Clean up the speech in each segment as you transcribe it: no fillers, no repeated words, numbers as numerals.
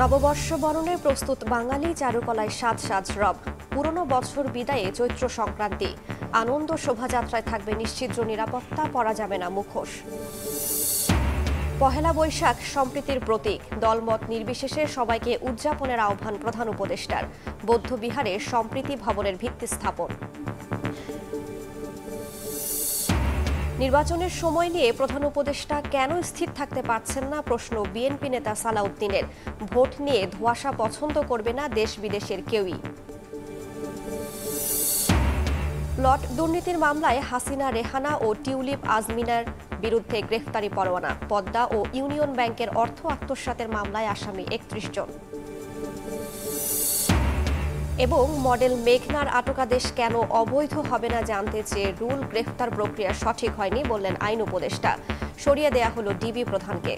নববর্ষ বরণে প্রস্তুত বাঙালি চারুকলায় সাজ সাজ রব। পুরনো বছর বিদায়ে চৈত্র সংক্রান্তি। আনন্দ শোভাযাত্রায় থাকবে নিশ্চিত নিরাপত্তা, পরা যাবে না মুখোশ। পহেলা বৈশাখ সম্প্রীতির প্রতীক। দলমত নির্বিশেষে সবাইকে উদযাপনের আহ্বান প্রধান উপদেষ্টার। বৌদ্ধ বিহারে সম্প্রীতি ভবনের ভিত্তি স্থাপন। নির্বাচনের সময় নিয়ে প্রধান উপদেষ্টা কেন স্থির থাকতে পারছেন না প্রশ্ন বিএনপি নেতা সালাউদ্দিনের। ভোট নিয়ে ধোঁয়াশা পছন্দ করবে না দেশ বিদেশের কেউই। প্লট দুর্নীতির মামলায় হাসিনা রেহানা ও টিউলিপ আজমিনার বিরুদ্ধে গ্রেফতারি পরোয়ানা। পদ্মা ও ইউনিয়ন ব্যাংকের অর্থ আত্মসাতের মামলায় আসামি ৩১ জন। এবং মডেল মেঘনার আটকাদেশ কেন অবৈধ হবে না জানতে চেয়ে রুল গ্রেফতার প্রক্রিয়া সঠিক হয়নি বললেন আইন উপদেষ্টা। সরিয়ে দেয়া হলো ডিবি প্রধানকে।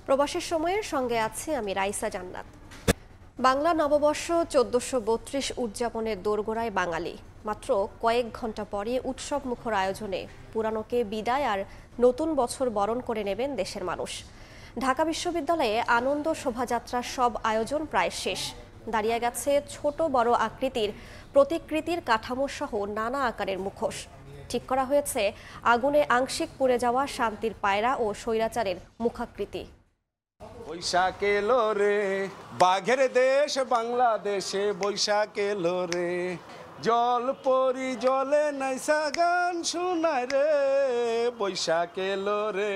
প্রবাসের সময়ের সঙ্গে আছে আমি রাইসা জান্নাত। বাংলা নববর্ষ ১৪৩২ উদযাপনের দোরগোড়ায় বাঙালি। মাত্র কয়েক ঘন্টা পরে উৎসব মুখর আয়োজনে পুরানোকে বিদায় আর নতুন বছর বরণ করে নেবেন দেশের মানুষ। ঢাকা বিশ্ববিদ্যালয়ে আনন্দ শোভাযাত্রার সব আয়োজন প্রায় শেষ। দাঁড়িয়ে গেছে ছোট বড় আকৃতির প্রতিকৃতির কাঠামো সহ নানা আকারের মুখোশ। ঠিক করা হয়েছে আগুনে আংশিক পুড়ে যাওয়া শান্তির পায়রা ও স্বৈরাচারের মুখাকৃতি। বৈশাখ এলো রে, বাঘের দেশ বাংলাদেশে বৈশাখ এলো রে, জল পরি জলে নাইসা গান শোনায় রে, বৈশাখ এলো রে।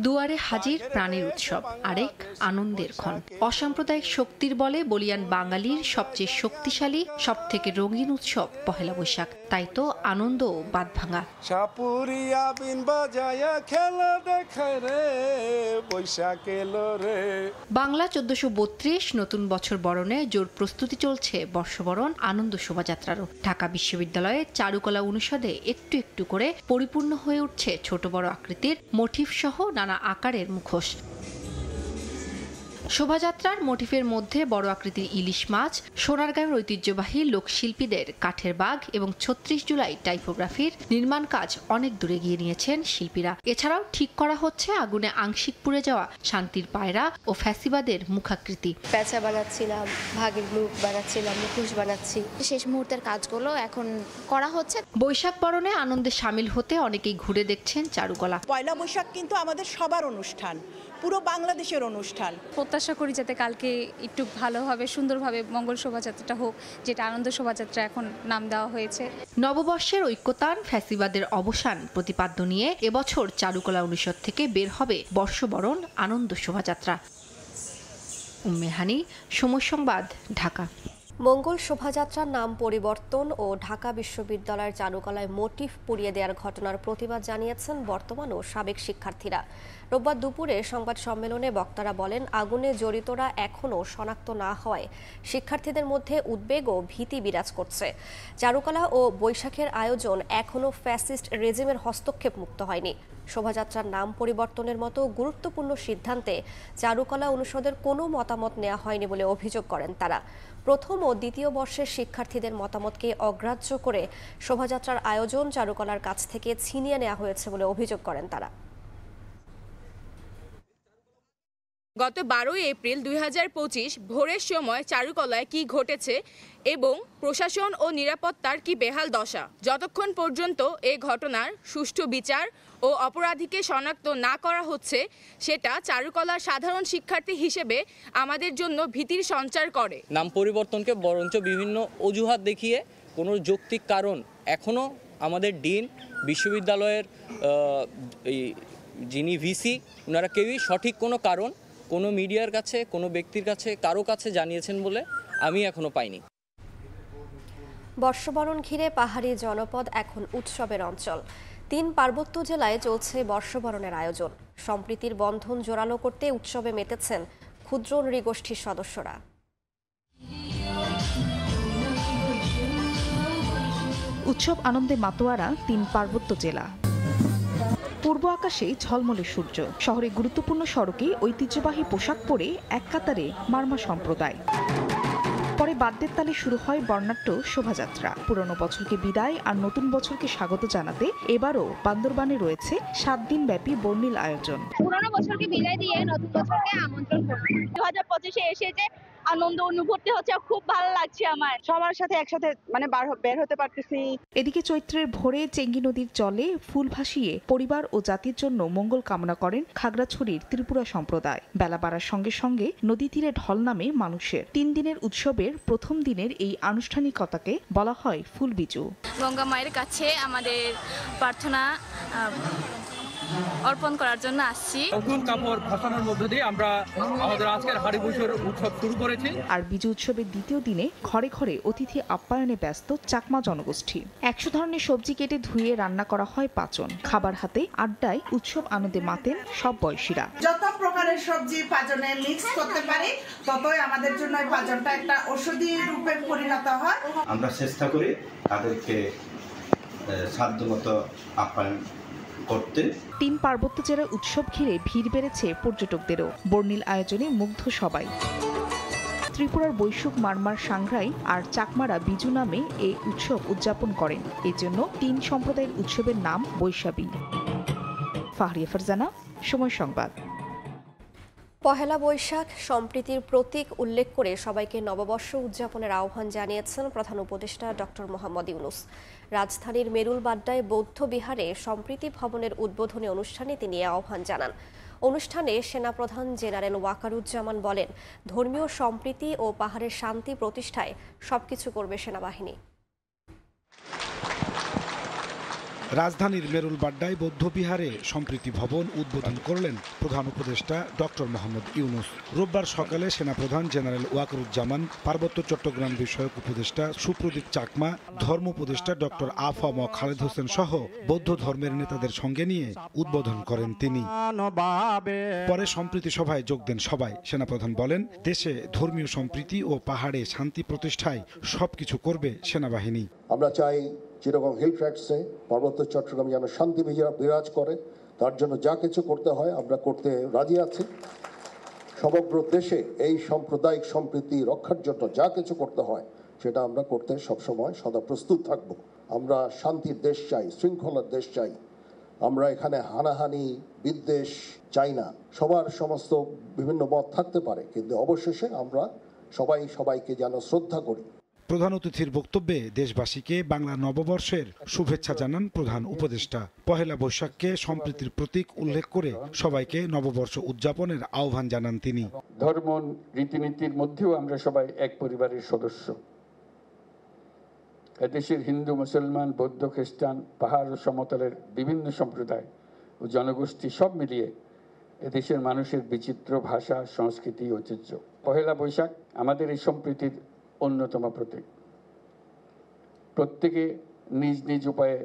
দুয়ারে হাজির প্রাণের উৎসব, আরেক আনন্দের ক্ষণ। অসাম্প্রদায়িক শক্তির বলে বলিয়ান বাঙালির সবচেয়ে শক্তিশালী, সবথেকে রঙিন উৎসব পহেলা বৈশাখ। তাই তো আনন্দ বাদ ভাঙা। সাপুরিয়া বিন বাজায়া খেলা দেখায় রে, বৈশাখ এলো রে। বাংলা ১৪৩২ নতুন বছর বরণে জোর প্রস্তুতি চলছে বর্ষবরণ আনন্দ শোভাযাত্রারও। ঢাকা বিশ্ববিদ্যালয়ে চারুকলা অনুষদে একটু একটু করে পরিপূর্ণ হয়ে উঠছে ছোট বড় আকৃতির মোটিফ সহ নানা আকারের মুখোশ। শোভাযাত্রার মোটিফের মধ্যে বড় আকৃতির ইলিশ মাছ, সোনারগাঁয়ের ঐতিহ্যবাহী লোকশিল্পীদের কাঠের বাঘ এবং ৩৬ জুলাই টাইপোগ্রাফির নির্মাণ কাজ অনেক দূরে গিয়ে নিয়েছেন শিল্পীরা। এছাড়াও ঠিক করা হচ্ছে আগুনে আংশিক পুড়ে যাওয়া শান্তির পায়রা ও ফ্যাসিবাদের মুখাকৃতি। প্যাঁচা বানাচ্ছিলাম, ভাগের মুখ বানাচ্ছিলাম, মুখোশ বানাচ্ছি। শেষ মুহূর্তের কাজগুলো এখন করা হচ্ছে। বৈশাখ বরণে আনন্দে সামিল হতে অনেকেই ঘুরে দেখছেন চারুকলা। পয়লা বৈশাখ কিন্তু আমাদের সবার অনুষ্ঠান, পুরো বাংলাদেশের অনুষ্ঠান। প্রত্যাশা করি যাতে কালকে একটু ভালোভাবে সুন্দরভাবে মঙ্গল শোভাযাত্রাটা হোক, যেটা আনন্দ শোভাযাত্রা এখন নাম দেওয়া হয়েছে। নববর্ষের ঐক্যতান, ফ্যাসিবাদের অবসান প্রতিপাদ্য নিয়ে এবছর চারুকলা অনুষদ থেকে বের হবে বর্ষবরণ আনন্দ শোভাযাত্রা। উম্মে হানি, সময় সংবাদ, ঢাকা। মঙ্গল শোভাযাত্রার নাম পরিবর্তন ও ঢাকা বিশ্ববিদ্যালয়ের চারুকলায় মোটিফ পুড়িয়ে দেওয়ার ঘটনার প্রতিবাদ জানিয়েছেন বর্তমান ও সাবেক শিক্ষার্থীরা। রোববার দুপুরে সংবাদ সম্মেলনে বক্তারা বলেন, আগুনে জড়িতরা এখনও শনাক্ত না হওয়ায় শিক্ষার্থীদের মধ্যে উদ্বেগ ও ভীতি বিরাজ করছে। চারুকলা ও বৈশাখের আয়োজন এখনও ফ্যাসিস্ট রেজিমের হস্তক্ষেপ মুক্ত হয়নি। শোভাযাত্রার নাম পরিবর্তনের মতো গুরুত্বপূর্ণ সিদ্ধান্তে চারুকলা অনুষদের কোনো মতামত নেওয়া হয়নি বলে অভিযোগ করেন তারা। প্রথম ও দ্বিতীয় বর্ষের শিক্ষার্থীদের মতামতকে অগ্রাহ্য করে শোভাযাত্রার আয়োজন চারুকলার কাছ থেকে ছিনিয়ে নেওয়া হয়েছে বলে অভিযোগ করেন তারা। গত ১২ এপ্রিল ২০২৫ ভোরের সময় চারুকলায় কি ঘটেছে এবং প্রশাসন ও নিরাপত্তার কি বেহাল দশা। যতক্ষণ পর্যন্ত এই ঘটনার সুষ্ঠু বিচার ও অপরাধীকে শনাক্ত না করা হচ্ছে, সেটা চারুকলার সাধারণ শিক্ষার্থী হিসেবে আমাদের জন্য ভীতির সঞ্চার করে। নাম পরিবর্তনকে বরঞ্চ বিভিন্ন অজুহাত দেখিয়ে কোনো যৌক্তিক কারণ এখনও আমাদের ডিন, বিশ্ববিদ্যালয়ের যিনি ভিসি, ওনারা কেউই সঠিক কোনো কারণ কোনো মিডিয়ার কাছে, কোনো ব্যক্তির কাছে, কারো কাছে জানিয়েছেন বলে আমি এখনো পাইনি। বর্ষবরণ ঘিরে পাহাড়ি জনপদ এখন উৎসবের অঞ্চল। ৩ পার্বত্য জেলায় চলছে বর্ষবরণের আয়োজন। সম্প্রীতির বন্ধন জোরালো করতে উৎসবে মেতেছেন ক্ষুদ্র নৃগোষ্ঠীর সদস্যরা। উৎসব আনন্দে মাতোয়ারা ৩ পার্বত্য জেলা। পূর্ব আকাশে ঝলমলে সূর্য, শহরে গুরুত্বপূর্ণ সড়কে ঐতিহ্যবাহী পোশাক পরে এক কাতারে মারমা সম্প্রদায়। পরে বাদ্যের তালে শুরু হয় বর্ণাঢ্য শোভাযাত্রা। পুরনো বছরকে বিদায় আর নতুন বছরকে স্বাগত জানাতে এবারও বান্দরবানে রয়েছে 7 দিন ব্যাপী বর্ণিল আয়োজন। পুরনো বছরকে বিদায় দিয়ে নতুন বছরকে আমন্ত্রণ করছি। 2025-এ এসে যে আনন্দ অনুভূতি হচ্ছে, খুব ভালো লাগছে আমার। সবার সাথে একসাথে বের হতে পারতেছি। এদিকে চৈত্রের ভোরে চেঙ্গি নদীর জলে ফুল ভাসিয়ে পরিবার ও জাতির জন্য মঙ্গল কামনা করেন খাগড়াছড়ির ত্রিপুরা সম্প্রদায়। বেলা বাড়ার সঙ্গে সঙ্গে নদী তীরে ঢল নামে মানুষের। 3 দিনের উৎসবের প্রথম দিনের এই আনুষ্ঠানিকতাকে বলা হয় ফুলবিজু। গঙ্গা মায়ের কাছে আমাদের প্রার্থনা অর্পণ করার জন্য আসছি। নতুন কাপড় ভাসানোর মধ্য দিয়ে আমরা আমাদের আজকের হাড়িবুসের উৎসব শুরু করেছি। আর বিজু উৎসবের দ্বিতীয় দিনে ঘরে ঘরে অতিথি আপ্যায়নে ব্যস্ত চাকমা জনগোষ্ঠী। 100 ধরনের সবজি কেটে ধুয়ে রান্না করা হয় পাচন। খাবার হাতে আড্ডায় উৎসব আনন্দে মাতেন সব বয়সীরা। যত প্রকারের সবজি পাচনে মিক্স করতে পারি, ততই আমাদের জন্য এই পাচনটা একটা ঔষধি রূপে পরিণত হয়। আমরা চেষ্টা করি তাদেরকে সাধ্যমতো আপ্যায়ন করতে। 3 পার্বত্য জেলার উৎসব ঘিরে ভিড় বেড়েছে পর্যটকদেরও। বর্ণিল আয়োজনে মুগ্ধ সবাই। ত্রিপুরার বৈশুক মারমার সাংগ্রাই আর চাকমারা বিজু নামে এই উৎসব উদযাপন করেন। এজন্য 3 সম্প্রদায়ের উৎসবের নাম বৈশাখী। ফাহরিয়া ফারজানা, সময় সংবাদ। পহেলা বৈশাখ সম্প্রীতির প্রতীক উল্লেখ করে সবাইকে নববর্ষ উদযাপনের আহ্বান জানিয়েছেন প্রধান উপদেষ্টা ডক্টর মোহাম্মদ ইউনুস। রাজধানীর মেরুলবাড্ডায় বৌদ্ধ বিহারে সম্প্রীতি ভবনের উদ্বোধনী অনুষ্ঠানে তিনি আহ্বান জানান। অনুষ্ঠানে সেনাপ্রধান জেনারেল ওয়াকারুজ্জামান বলেন, ধর্মীয় সম্প্রীতি ও পাহাড়ের শান্তি প্রতিষ্ঠায় সবকিছু করবে সেনাবাহিনী। রাজধানীর মেরুলবাড্ডায় বৌদ্ধবিহারে সম্প্রীতি ভবন উদ্বোধন করলেন প্রধান উপদেষ্টা ডক্টর মোহাম্মদ ইউনুস। রোববার সকালে সেনাপ্রধান জেনারেল ওয়াকারুজ্জামান, পার্বত্য চট্টগ্রাম বিষয়ক উপদেষ্টা সুপ্রদীপ চাকমা, ধর্ম উপদেষ্টা ডক্টর আফম খালেদ হোসেন সহ বৌদ্ধ ধর্মের নেতাদের সঙ্গে নিয়ে উদ্বোধন করেন তিনি। পরে সম্প্রীতি সভায় যোগ দেন সবাই। সেনাপ্রধান বলেন, দেশে ধর্মীয় সম্প্রীতি ও পাহাড়ে শান্তি প্রতিষ্ঠায় সবকিছু করবে সেনাবাহিনী। আমরা চাই চিরগং হিল ট্র্যাক্টসে পার্বত্য চট্টগ্রাম যেন শান্তি বিরাজ করে, তার জন্য যা কিছু করতে হয় আমরা করতে রাজি আছি। সমগ্র দেশে এই সাম্প্রদায়িক সম্প্রীতি রক্ষার জন্য যা কিছু করতে হয় সেটা আমরা করতে সবসময় সদা প্রস্তুত থাকব। আমরা শান্তির দেশ চাই, শৃঙ্খলার দেশ চাই। আমরা এখানে হানাহানি বিদ্বেষ চাই না। সবার সমস্ত বিভিন্ন মত থাকতে পারে, কিন্তু অবশেষে আমরা সবাইকে যেন শ্রদ্ধা করি। প্রধান অতিথির বক্তব্যে দেশবাসীকে বাংলা নববর্ষের শুভেচ্ছা জানান প্রধান উপদেষ্টা। পহেলা বৈশাখকে সম্প্রীতির প্রতীক উল্লেখ করে সবাইকে নববর্ষ উদযাপনের আহ্বান জানান তিনি। ধর্ম রীতিনীতির মধ্যেও আমরা সবাই এক পরিবারের সদস্য। এদেশের হিন্দু, মুসলমান, বৌদ্ধ, খ্রিস্টান, পাহাড় ও সমতলের বিভিন্ন সম্প্রদায় ও জনগোষ্ঠী সব মিলিয়ে এদেশের মানুষের বিচিত্র ভাষা, সংস্কৃতি, ঐতিহ্য। পহেলা বৈশাখ আমাদের এই সম্প্রীতির অন্যতম প্রতীক। প্রত্যেকে নিজ নিজ উপায়ে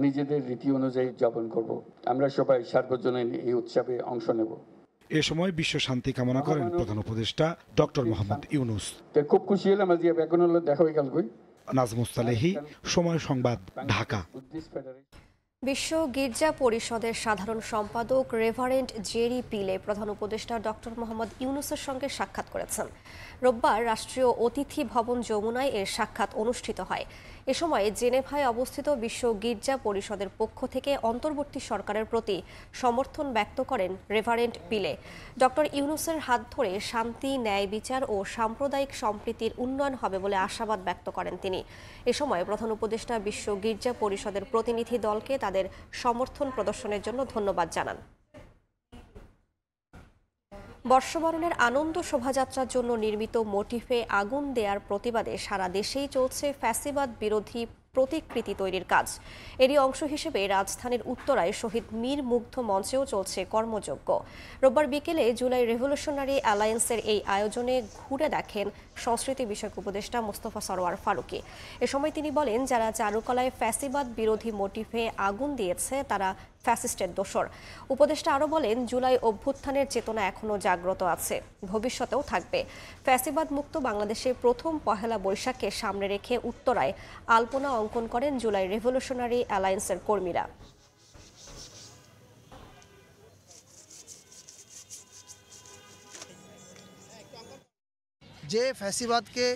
নিজেদের রীতি অনুযায়ী উদযাপন করব। আমরা সবাই সার্বজনীন এই উৎসবে অংশ নেব। এ সময় বিশ্ব শান্তি কামনা করেন প্রধান উপদেষ্টা ডক্টর মোহাম্মদ ইউনুস। খুব খুশি হলাম আজ এখন হলো দেখা হয়ে গেল। নাজমুস্তালেহি, সময় সংবাদ, ঢাকা। বিশ্ব গির্জা পরিষদের সাধারণ সম্পাদক রেভারেন্ড জেরি পিলে প্রধান উপদেষ্টা ডক্টর মোহাম্মদ ইউনুসের সঙ্গে সাক্ষাৎ করেছেন। রোববার রাষ্ট্রীয় অতিথি ভবন যমুনায় এর সাক্ষাৎ অনুষ্ঠিত হয়। এ সময় জেনেভায় অবস্থিত বিশ্ব গির্জা পরিষদের পক্ষ থেকে অন্তর্বর্তী সরকারের প্রতি সমর্থন ব্যক্ত করেন রেভারেন্ড পিলে। ডক্টর ইউনুসের হাত ধরে শান্তি, ন্যায় বিচার ও সাম্প্রদায়িক সম্প্রীতির উন্নয়ন হবে বলে আশাবাদ ব্যক্ত করেন তিনি। এ সময় প্রধান উপদেষ্টা বিশ্ব গির্জা পরিষদের প্রতিনিধি দলকে তাদের সমর্থন প্রদর্শনের জন্য ধন্যবাদ জানান। বর্ষবরণের আনন্দ শোভাযাত্রার জন্য নির্মিত মোটিফে আগুন দেওয়ার প্রতিবাদে সারা দেশেই চলছে ফ্যাসিবাদ বিরোধী প্রতিকৃতি তৈরির কাজ। এরই অংশ হিসেবে রাজধানীর উত্তরায় শহীদ মীর মুগ্ধ মঞ্চেও চলছে কর্মযজ্ঞ। রোববার বিকেলে জুলাই রেভলিউশনারি অ্যালায়েন্সের এই আয়োজনে ঘুরে দেখেন সংস্কৃতি বিষয়ক উপদেষ্টা মোস্তফা সরোয়ার ফারুকী। এ সময় তিনি বলেন, যারা চারুকলায় ফ্যাসিবাদ বিরোধী মোটিফে আগুন দিয়েছে তারা ফ্যাসিস্টের দোসর। উপদেষ্টা আরও বলেন, জুলাই অভ্যুত্থানের চেতনা এখনও জাগ্রত আছে, ভবিষ্যতেও থাকবে। ফ্যাসিবাদ মুক্ত বাংলাদেশে প্রথম পহেলা বৈশাখকে সামনে রেখে উত্তরায় আলপনা অঙ্কন করেন জুলাই রেভলিউশনারি অ্যালায়েন্সের কর্মীরা। যে ফ্যাসিবাদকে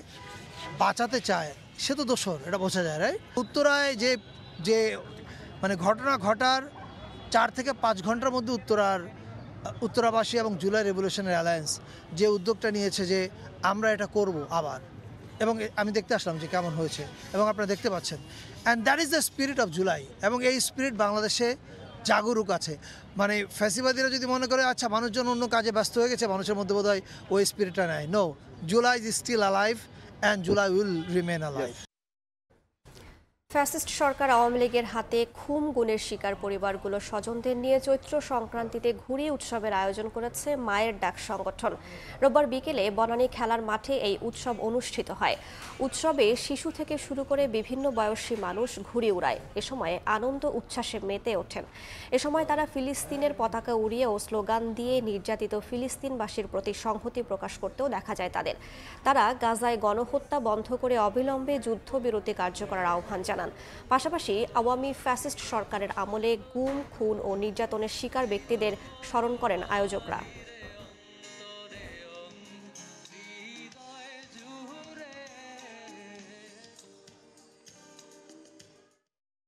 বাঁচাতে চায় সে তো দোষর, এটা বোঝা যায়, রাইট? উত্তরায় যে মানে ঘটনা ঘটার 4 থেকে 5 ঘন্টার মধ্যে উত্তরাবাসী এবং জুলাই রেভলিউশনারি অ্যালায়েন্স যে উদ্যোগটা নিয়েছে যে আমরা এটা করব আবার, এবং আমি দেখতে আসলাম যে কেমন হয়েছে এবং আপনারা দেখতে পাচ্ছেন, and that is the spirit of July. এবং এই স্পিরিট বাংলাদেশে জাগরুক আছে। মানে ফ্যাসিবাদীরা যদি মনে করে আচ্ছা মানুষজন অন্য কাজে ব্যস্ত হয়ে গেছে, মানুষের মধ্যে বোধহয় ওই স্পিরিটটা নেয়। No, July is still alive and July will remain alive. Fascist সরকার আওয়ামী লীগের হাতে খুন গুণের শিকার পরিবারগুলো স্বজনদের নিয়ে চৈত্র সংক্রান্তিতে ঘুড়ি উৎসবের আয়োজন করেছে মায়ের ডাক সংগঠন। রোববার বিকেলে বনানী খেলার মাঠে এই উৎসব অনুষ্ঠিত হয়। উৎসবে শিশু থেকে শুরু করে বিভিন্ন বয়সী মানুষ ঘুড়ি উড়ায়। এ সময় আনন্দ উচ্ছ্বাসে মেতে ওঠেন। এ সময় তারা ফিলিস্তিনের পতাকা উড়িয়ে ও স্লোগান দিয়ে নির্যাতিত ফিলিস্তিনবাসীর প্রতি সংহতি প্রকাশ করতেও দেখা যায় তাদের। তারা গাজায় গণহত্যা বন্ধ করে অবিলম্বে যুদ্ধবিরতি কার্যকরের আহ্বান জানান। পাশাপাশি আওয়ামী ফ্যাসিস্ট সরকারের আমলে গুম, খুন ও নির্যাতনের শিকার ব্যক্তিদের স্মরণ করেন আয়োজকরা।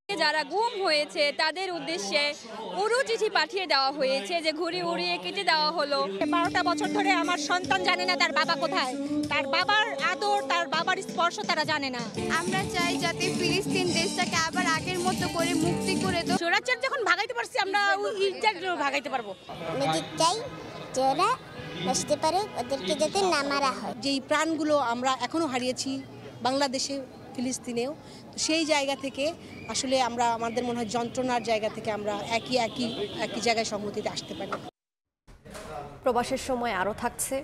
যারা গুম হয়েছে তাদের উদ্দেশ্যে উড়ু চিঠি পাঠিয়ে দেওয়া হয়েছে, যে ঘুড়ি উড়িয়ে কেটে দেওয়া হলো। 12টা বছর ধরে আমার সন্তান জানে না তার বাবা কোথায়, তার বাবার আদর, তার বাবার স্পর্শ তারা জানে না। আমরা চাই যাতে ফিলিস্তিন দেশটাকে আবার আগের মতো করে মুক্তি করে দাও। স্বৈরাচার যখন ভাগাইতে পারছি, আমরা ইচ্ছাগুলো ভাগাইতে পারবো। আমি চাই যে ওরা বসতে পারে, ওদেরকে যাতে না মারা হয়। যেই প্রাণগুলো আমরা এখনো হারিয়েছি বাংলাদেশে, ফিলিস্তিনেও, তো সেই জায়গা থেকে আসলে আমরা আমাদের মনে হয় যন্ত্রণার জায়গা থেকে আমরা একই জায়গায় সংহতিতে আসতে পারি। প্রবাসের সময় আরও থাকছে,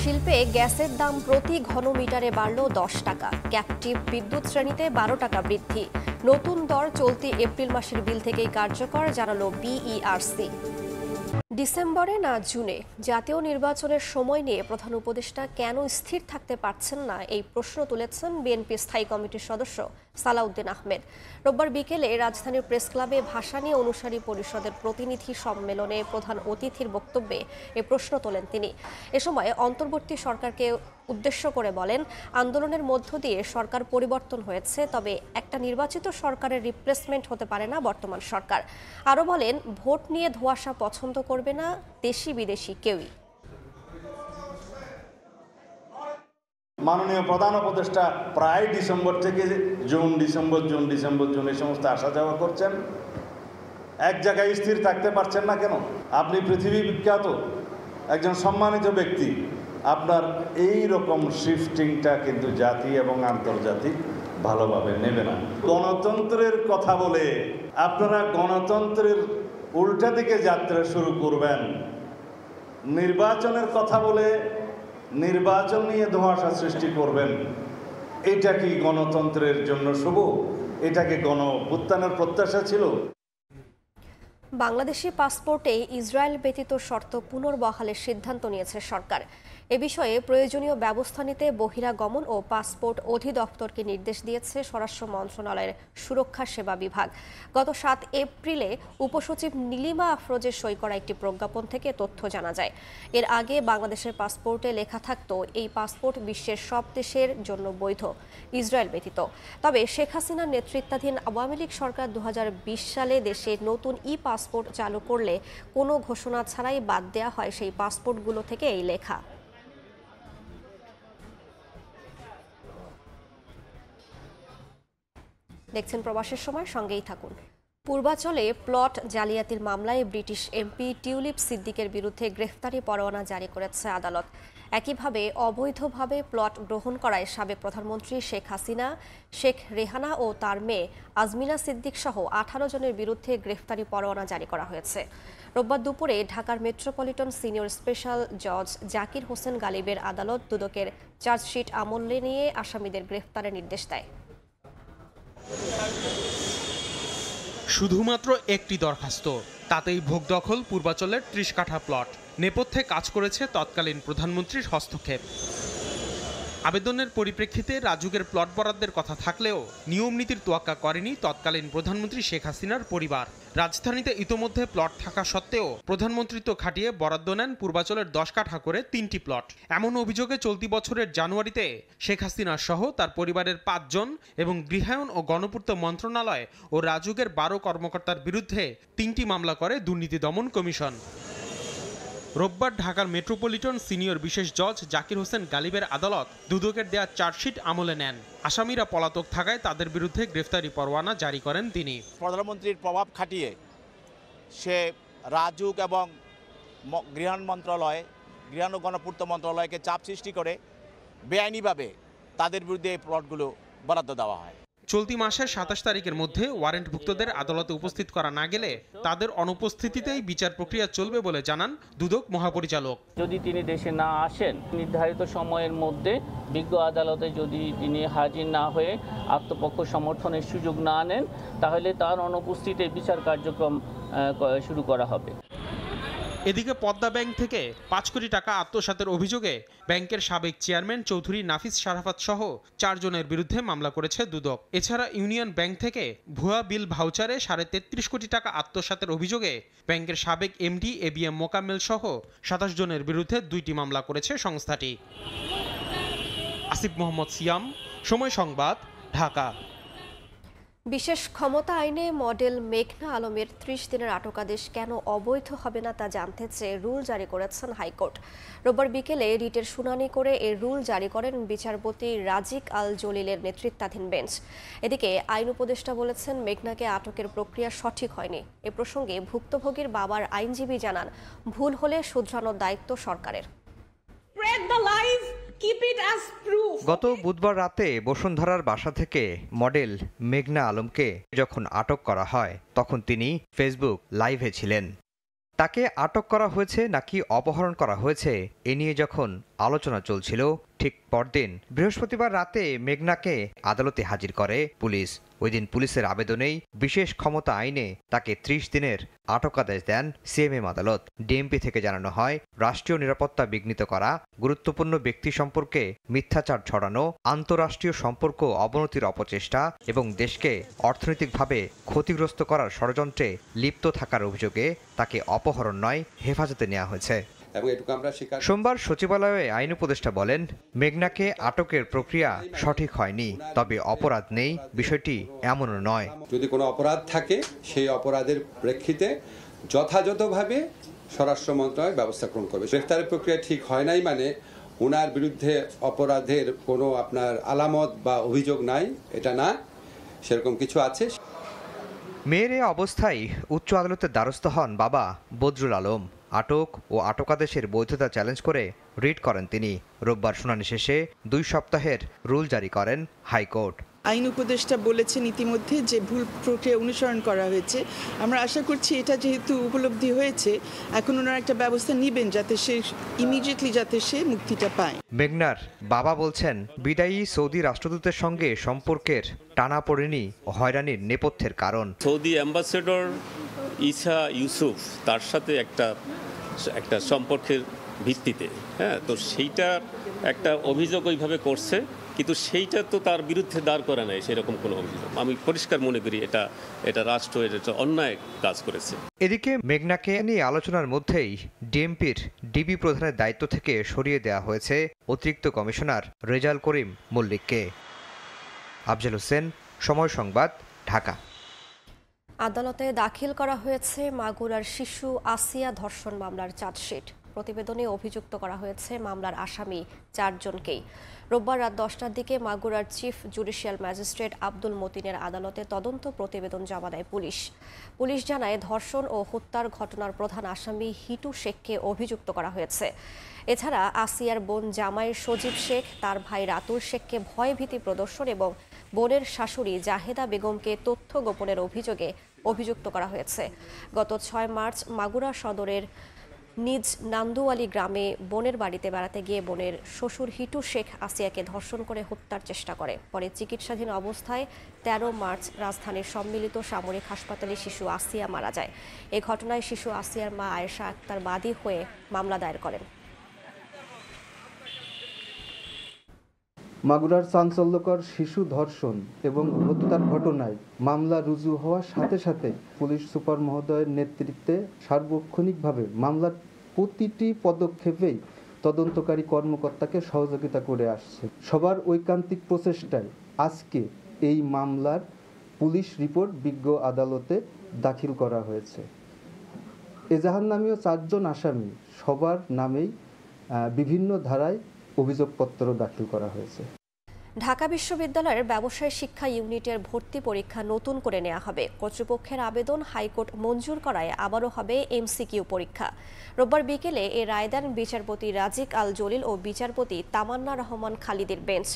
শিল্পে গ্যাসের দাম প্রতি ঘনমিটারে বাড়ল 10 টাকা। ক্যাপটিভ বিদ্যুৎ শ্রেণীতে 12 টাকা বৃদ্ধি। নতুন দর চলতি এপ্রিল মাসের বিল থেকেই কার্যকর, জানালো বিইআরসি। ডিসেম্বরে না জুনে জাতীয় নির্বাচনের সময় নিয়ে প্রধান উপদেষ্টা কেন স্থির থাকতে পারছেন না, এই প্রশ্ন তুলেছেন বিএনপি স্থায়ী কমিটির সদস্য সালাউদ্দিন আহমেদ। রোববার বিকেলে রাজধানীর প্রেস ক্লাবে ভাষা নিয়ে অনুসারী পরিষদের প্রতিনিধি সম্মেলনে প্রধান অতিথির বক্তব্যে এ প্রশ্ন তোলেন তিনি। এ সময় অন্তর্বর্তী সরকারকে উদ্দেশ্য করে বলেন, আন্দোলনের মধ্য দিয়ে সরকার পরিবর্তন হয়েছে, তবে একটা নির্বাচিত সরকারের রিপ্লেসমেন্ট হতে পারে না বর্তমান সরকার। আরও বলেন, ভোট নিয়ে ধোঁয়াশা পছন্দ করবে না দেশি বিদেশি কেউই। মাননীয় প্রধান উপদেষ্টা প্রায় ডিসেম্বর থেকে জুন এই সমস্ত আসা যাওয়া করছেন, এক জায়গায় স্থির থাকতে পারছেন না কেন? আপনি পৃথিবী বিখ্যাত একজন সম্মানিত ব্যক্তি, আপনার এই রকম শিফটিংটা কিন্তু জাতি এবং আন্তর্জাতিক ভালোভাবে নেবে না। গণতন্ত্রের কথা বলে আপনারা গণতন্ত্রের উল্টা দিকে যাত্রা শুরু করবেন। নির্বাচনের কথা বলে নির্বাচন নিয়ে ধোঁয়াশা সৃষ্টি করবেন। এটা কি গণতন্ত্রের জন্য শুভ? এটা কি গণঅভ্যুত্থানের প্রত্যাশা ছিল? বাংলাদেশি পাসপোর্টে ইসরায়েল ব্যতীত শর্ত পুনর্বহালের সিদ্ধান্ত নিয়েছে সরকার। এ বিষয়ে প্রয়োজনীয় ব্যবস্থা নিতে বহিরাগমন ও পাসপোর্ট অধিদপ্তরকে নির্দেশ দিয়েছে স্বরাষ্ট্র মন্ত্রণালয়ের সুরক্ষা সেবা বিভাগ। গত 7 এপ্রিলে উপসচিব নীলিমা আফরোজের সই করা একটি প্রজ্ঞাপন থেকে তথ্য জানা যায়। এর আগে বাংলাদেশের পাসপোর্টে লেখা থাকত, এই পাসপোর্ট বিশ্বের সব দেশের জন্য বৈধ, ইসরায়েল ব্যতীত। তবে শেখ হাসিনার নেতৃত্বাধীন আওয়ামী লীগ সরকার 2020 সালে দেশে নতুন পাসপোর্ট চালু করলে কোনো ঘোষণা ছাড়াই বাদ দেওয়া হয় সেই পাসপোর্টগুলো থেকে এই লেখা। দেখছেন প্রবাসের সময়, সঙ্গেই থাকুন। পূর্বাচলে প্লট জালিয়াতির মামলায় ব্রিটিশ এমপি টিউলিপ সিদ্দিকের বিরুদ্ধে গ্রেফতারি পরোয়ানা জারি করেছে আদালত। একইভাবে অবৈধভাবে প্লট গ্রহণ করায় সাবেক প্রধানমন্ত্রী শেখ হাসিনা, শেখ রেহানা ও তার মেয়ে আজমিনা সিদ্দিক সহ 18 জনের বিরুদ্ধে গ্রেফতারি পরোয়ানা জারি করা হয়েছে। রোববার দুপুরে ঢাকার মেট্রোপলিটন সিনিয়র স্পেশাল জজ জাকির হোসেন গালিবের আদালত দুদকের চার্জশিট আমলে নিয়ে আসামিদের গ্রেফতারের নির্দেশ দেয়। শুধুমাত্র একটি দরখাস্ত, তাতেই ভোগ দখল পূর্বাচলের 30 কাঠা প্লট। নেপথ্যে কাজ করেছে তৎকালীন প্রধানমন্ত্রীর হস্তক্ষেপ। আবেদনের পরিপ্রেক্ষিতে রাজুকের প্লট বরাদ্দের কথা থাকলেও নিয়ম নীতির তোয়াক্কা করেনি তৎকালীন প্রধানমন্ত্রী শেখ হাসিনার পরিবার। রাজধানীতে ইতোমধ্যে প্লট থাকা সত্ত্বেও প্রধানমন্ত্রী তো খাটিয়ে বরাদ্দ নেন পূর্বাচলের 10 কাঠা করে 3টি প্লট। এমন অভিযোগে চলতি বছরের জানুয়ারিতে শেখ হাসিনা সহ তার পরিবারের 5 জন এবং গৃহায়ন ও গণপূর্ত মন্ত্রণালয় ও রাজুকের 12 কর্মকর্তার বিরুদ্ধে 3টি মামলা করে দুর্নীতি দমন কমিশন। রোববার ঢাকার মেট্রোপলিটন সিনিয়র বিশেষ জজ জাকির হোসেন গালিবের আদালত দুদকের দেয়া চার্জশিট আমলে নেন। আসামিরা পলাতক থাকায় তাদের বিরুদ্ধে গ্রেফতারি পরোয়ানা জারি করেন তিনি। প্রধানমন্ত্রীর প্রভাব খাটিয়ে সে রাজুক এবং গৃহায়ন ও গণপূর্ত মন্ত্রণালয়কে চাপ সৃষ্টি করে বেআইনিভাবে তাদের বিরুদ্ধে এই প্লটগুলো বরাদ্দ দেওয়া হয়। চলতি মাসের 27 তারিখের মধ্যে ওয়ারেন্টভুক্তদের আদালতে উপস্থিত করা না গেলে তাদের অনুপস্থিতিতেই বিচার প্রক্রিয়া চলবে বলে জানান দুদক মহাপরিচালক। যদি তিনি দেশে না আসেন, নির্ধারিত সময়ের মধ্যে বিজ্ঞ আদালতে যদি তিনি হাজির না হয়ে আত্মপক্ষ সমর্থনের সুযোগ না নেন, তাহলে তার অনুপস্থিতিতে বিচার কার্যক্রম শুরু করা হবে। এদিকে পদ্মা ব্যাংক থেকে 5 কোটি টাকা আত্মসাতের অভিযোগে ব্যাংকের সাবেক চেয়ারম্যান চৌধুরী নাফিস শারাফাত সহ 4 জনের বিরুদ্ধে মামলা করেছে দুদক। এছাড়া ইউনিয়ন ব্যাংক থেকে ভুয়া বিল ভাউচারে 33.5 কোটি টাকা আত্মসাতের অভিযোগে ব্যাংকের সাবেক এমডি এবিএম মোকাম্মেল সহ 27 জনের বিরুদ্ধে 2টি মামলা করেছে সংস্থাটি। আসিফ মোহাম্মদ সিয়াম, সময় সংবাদ, ঢাকা। বিশেষ ক্ষমতা আইনে মডেল মেঘনা আলমের 30 দিনের আটকাদেশ কেন অবৈধ হবে না তা জানতে চেয়ে রুল জারি করেছেন হাইকোর্ট। রোববার বিকেলে রিটের শুনানি করে এই রুল জারি করেন বিচারপতি রাজিক আল জলিলের নেতৃত্বাধীন বেঞ্চ। এদিকে আইন উপদেষ্টা বলেছেন মেঘনাকে আটকের প্রক্রিয়া সঠিক হয়নি। এ প্রসঙ্গে ভুক্তভোগীর বাবার আইনজীবী জানান, ভুল হলে শুধরানোর দায়িত্ব সরকারের। গত বুধবার রাতে বসুন্ধরার বাসা থেকে মডেল মেঘনা আলমকে যখন আটক করা হয় তখন তিনি ফেসবুক লাইভে ছিলেন। তাকে আটক করা হয়েছে নাকি অপহরণ করা হয়েছে এ নিয়ে যখন আলোচনা চলছিল, ঠিক পরদিন বৃহস্পতিবার রাতে মেঘনাকে আদালতে হাজির করে পুলিশ। ওই দিন পুলিশের আবেদনেই বিশেষ ক্ষমতা আইনে তাকে 30 দিনের আটকাদেশ দেন সিএমএম আদালত। ডিএমপি থেকে জানানো হয়, রাষ্ট্রীয় নিরাপত্তা বিঘ্নিত করা, গুরুত্বপূর্ণ ব্যক্তি সম্পর্কে মিথ্যাচার ছড়ানো, আন্তঃরাষ্ট্রীয় সম্পর্ক অবনতির অপচেষ্টা এবং দেশকে অর্থনৈতিকভাবে ক্ষতিগ্রস্ত করার ষড়যন্ত্রে লিপ্ত থাকার অভিযোগে তাকে অপহরণ নয়, হেফাজতে নেওয়া হয়েছে। সোমবার সচিবালয়ে আইন উপদেষ্টা বলেন, মেঘনাকে আটকের প্রক্রিয়া সঠিক হয়নি, তবে অপরাধ নেই বিষয়টি এমনও নয়। যদি কোনো অপরাধ থাকে সেই অপরাধের প্রেক্ষিতে যথাযথভাবে স্বরাষ্ট্র মন্ত্রণালয় ব্যবস্থা গ্রহণ করবে। গ্রেফতারের প্রক্রিয়া ঠিক হয় নাই মানে ওনার বিরুদ্ধে অপরাধের কোনো আপনার আলামত বা অভিযোগ নাই, এটা না, সেরকম কিছু আছে। মেয়ের এ অবস্থায় উচ্চ আদালতের দ্বারস্থ হন বাবা বদরুল আলম। আটক ও আটকাদেশের বৈধতা চ্যালেঞ্জ করে রিট করেন তিনি। রোববার শুনানি শেষে 2 সপ্তাহের রুল জারি করেন হাইকোর্ট। আইন উপদেষ্টা বলেছেন ইতিমধ্যে যে ভুল প্রক্রিয়া অনুসরণ করা হয়েছে। আমরা আশা করছি এটা যেহেতু উপলব্ধি হয়েছে, এখন ওনারা একটা ব্যবস্থা নেবেন যাতে সে ইমিডিয়েটলি মুক্তিটা পায়। মেঘনার বাবা বলছেন, বিদায়ী সৌদি রাষ্ট্রদূতের সঙ্গে সম্পর্কের টানাপোড়েনি হয়রানির নেপথ্যের কারণ। সৌদি অ্যাম্বাসেডর ইসা ইউসুফ তার সাথে একটা সম্পর্কের ভিত্তিতে, তো সেইটার একটা অভিযোগ ওইভাবে করছে, কিন্তু সেইটা তো তার বিরুদ্ধে দাঁড় করা নাই সেরকম কোনো অভিযোগ। আমি পরিষ্কার মনে করি এটা রাষ্ট্র এটা অন্যায় কাজ করেছে। এদিকে মেঘনাকে নিয়ে আলোচনার মধ্যেই ডিএমপির ডিবি প্রধানের দায়িত্ব থেকে সরিয়ে দেওয়া হয়েছে অতিরিক্ত কমিশনার রেজাল করিম মল্লিককে। আফজাল হোসেন, সময় সংবাদ, ঢাকা। আদালতে দাখিল করা হয়েছে মাগুরার শিশু আসিয়া ধর্ষণ মামলার চার্জশিট। প্রতিবেদনে অভিযুক্ত করা হয়েছে মামলার আসামি 4 জনকেই। রোববার রাত 10টার দিকে মাগুরার চিফ জুডিশিয়াল ম্যাজিস্ট্রেট আব্দুল মতিনের আদালতে তদন্ত প্রতিবেদন জমা দেয় পুলিশ। পুলিশ জানায়, ধর্ষণ ও হত্যার ঘটনার প্রধান আসামি হিটু শেখকে অভিযুক্ত করা হয়েছে। এছাড়া আসিয়ার বোন জামাই সজীব শেখ, তার ভাই রাতুল শেখকে ভয়ভীতি প্রদর্শন এবং বোনের শাশুড়ি জাহেদা বেগমকে তথ্য গোপনের অভিযোগে অভিযুক্ত করা হয়েছে। গত 6 মার্চ মাগুরা সদরের নিজ নান্দুয়ালি গ্রামে বোনের বাড়িতে বেড়াতে গিয়ে বোনের শ্বশুর হিটু শেখ আসিয়াকে ধর্ষণ করে হত্যার চেষ্টা করে। পরে চিকিৎসাধীন অবস্থায় 13 মার্চ রাজধানীর সম্মিলিত সামরিক হাসপাতালে শিশু আসিয়া মারা যায়। এ ঘটনায় শিশু আসিয়ার মা আয়েশা আক্তার বাদী হয়ে মামলা দায়ের করেন। মাগুরার চাঞ্চল্যকর শিশু ধর্ষণ এবং হত্যার ঘটনায় মামলা রুজু হওয়ার সাথে সাথে পুলিশ সুপার মহোদয়ের নেতৃত্বে সার্বক্ষণিকভাবে মামলার প্রতিটি পদক্ষেপেই তদন্তকারী কর্মকর্তাকে সহযোগিতা করে আসছে। সবার ঐকান্তিক প্রচেষ্টায় আজকে এই মামলার পুলিশ রিপোর্ট বিজ্ঞ আদালতে দাখিল করা হয়েছে। এজাহার নামীয় 4 জন আসামি সবার নামেই বিভিন্ন ধারায় অভিযোগপত্র দাখিল করা হয়েছে। ঢাকা বিশ্ববিদ্যালয়ের ব্যবসায় শিক্ষা ইউনিটের ভর্তি পরীক্ষা নতুন করে নেওয়া হবে। কর্তৃপক্ষের আবেদন হাইকোর্ট মঞ্জুর করায় আবারও হবে এমসিকিউ পরীক্ষা। রোববার বিকেলে এ রায় দেন বিচারপতি রাজিক আল জলিল ও বিচারপতি তামান্না রহমান খালিদের বেঞ্চ।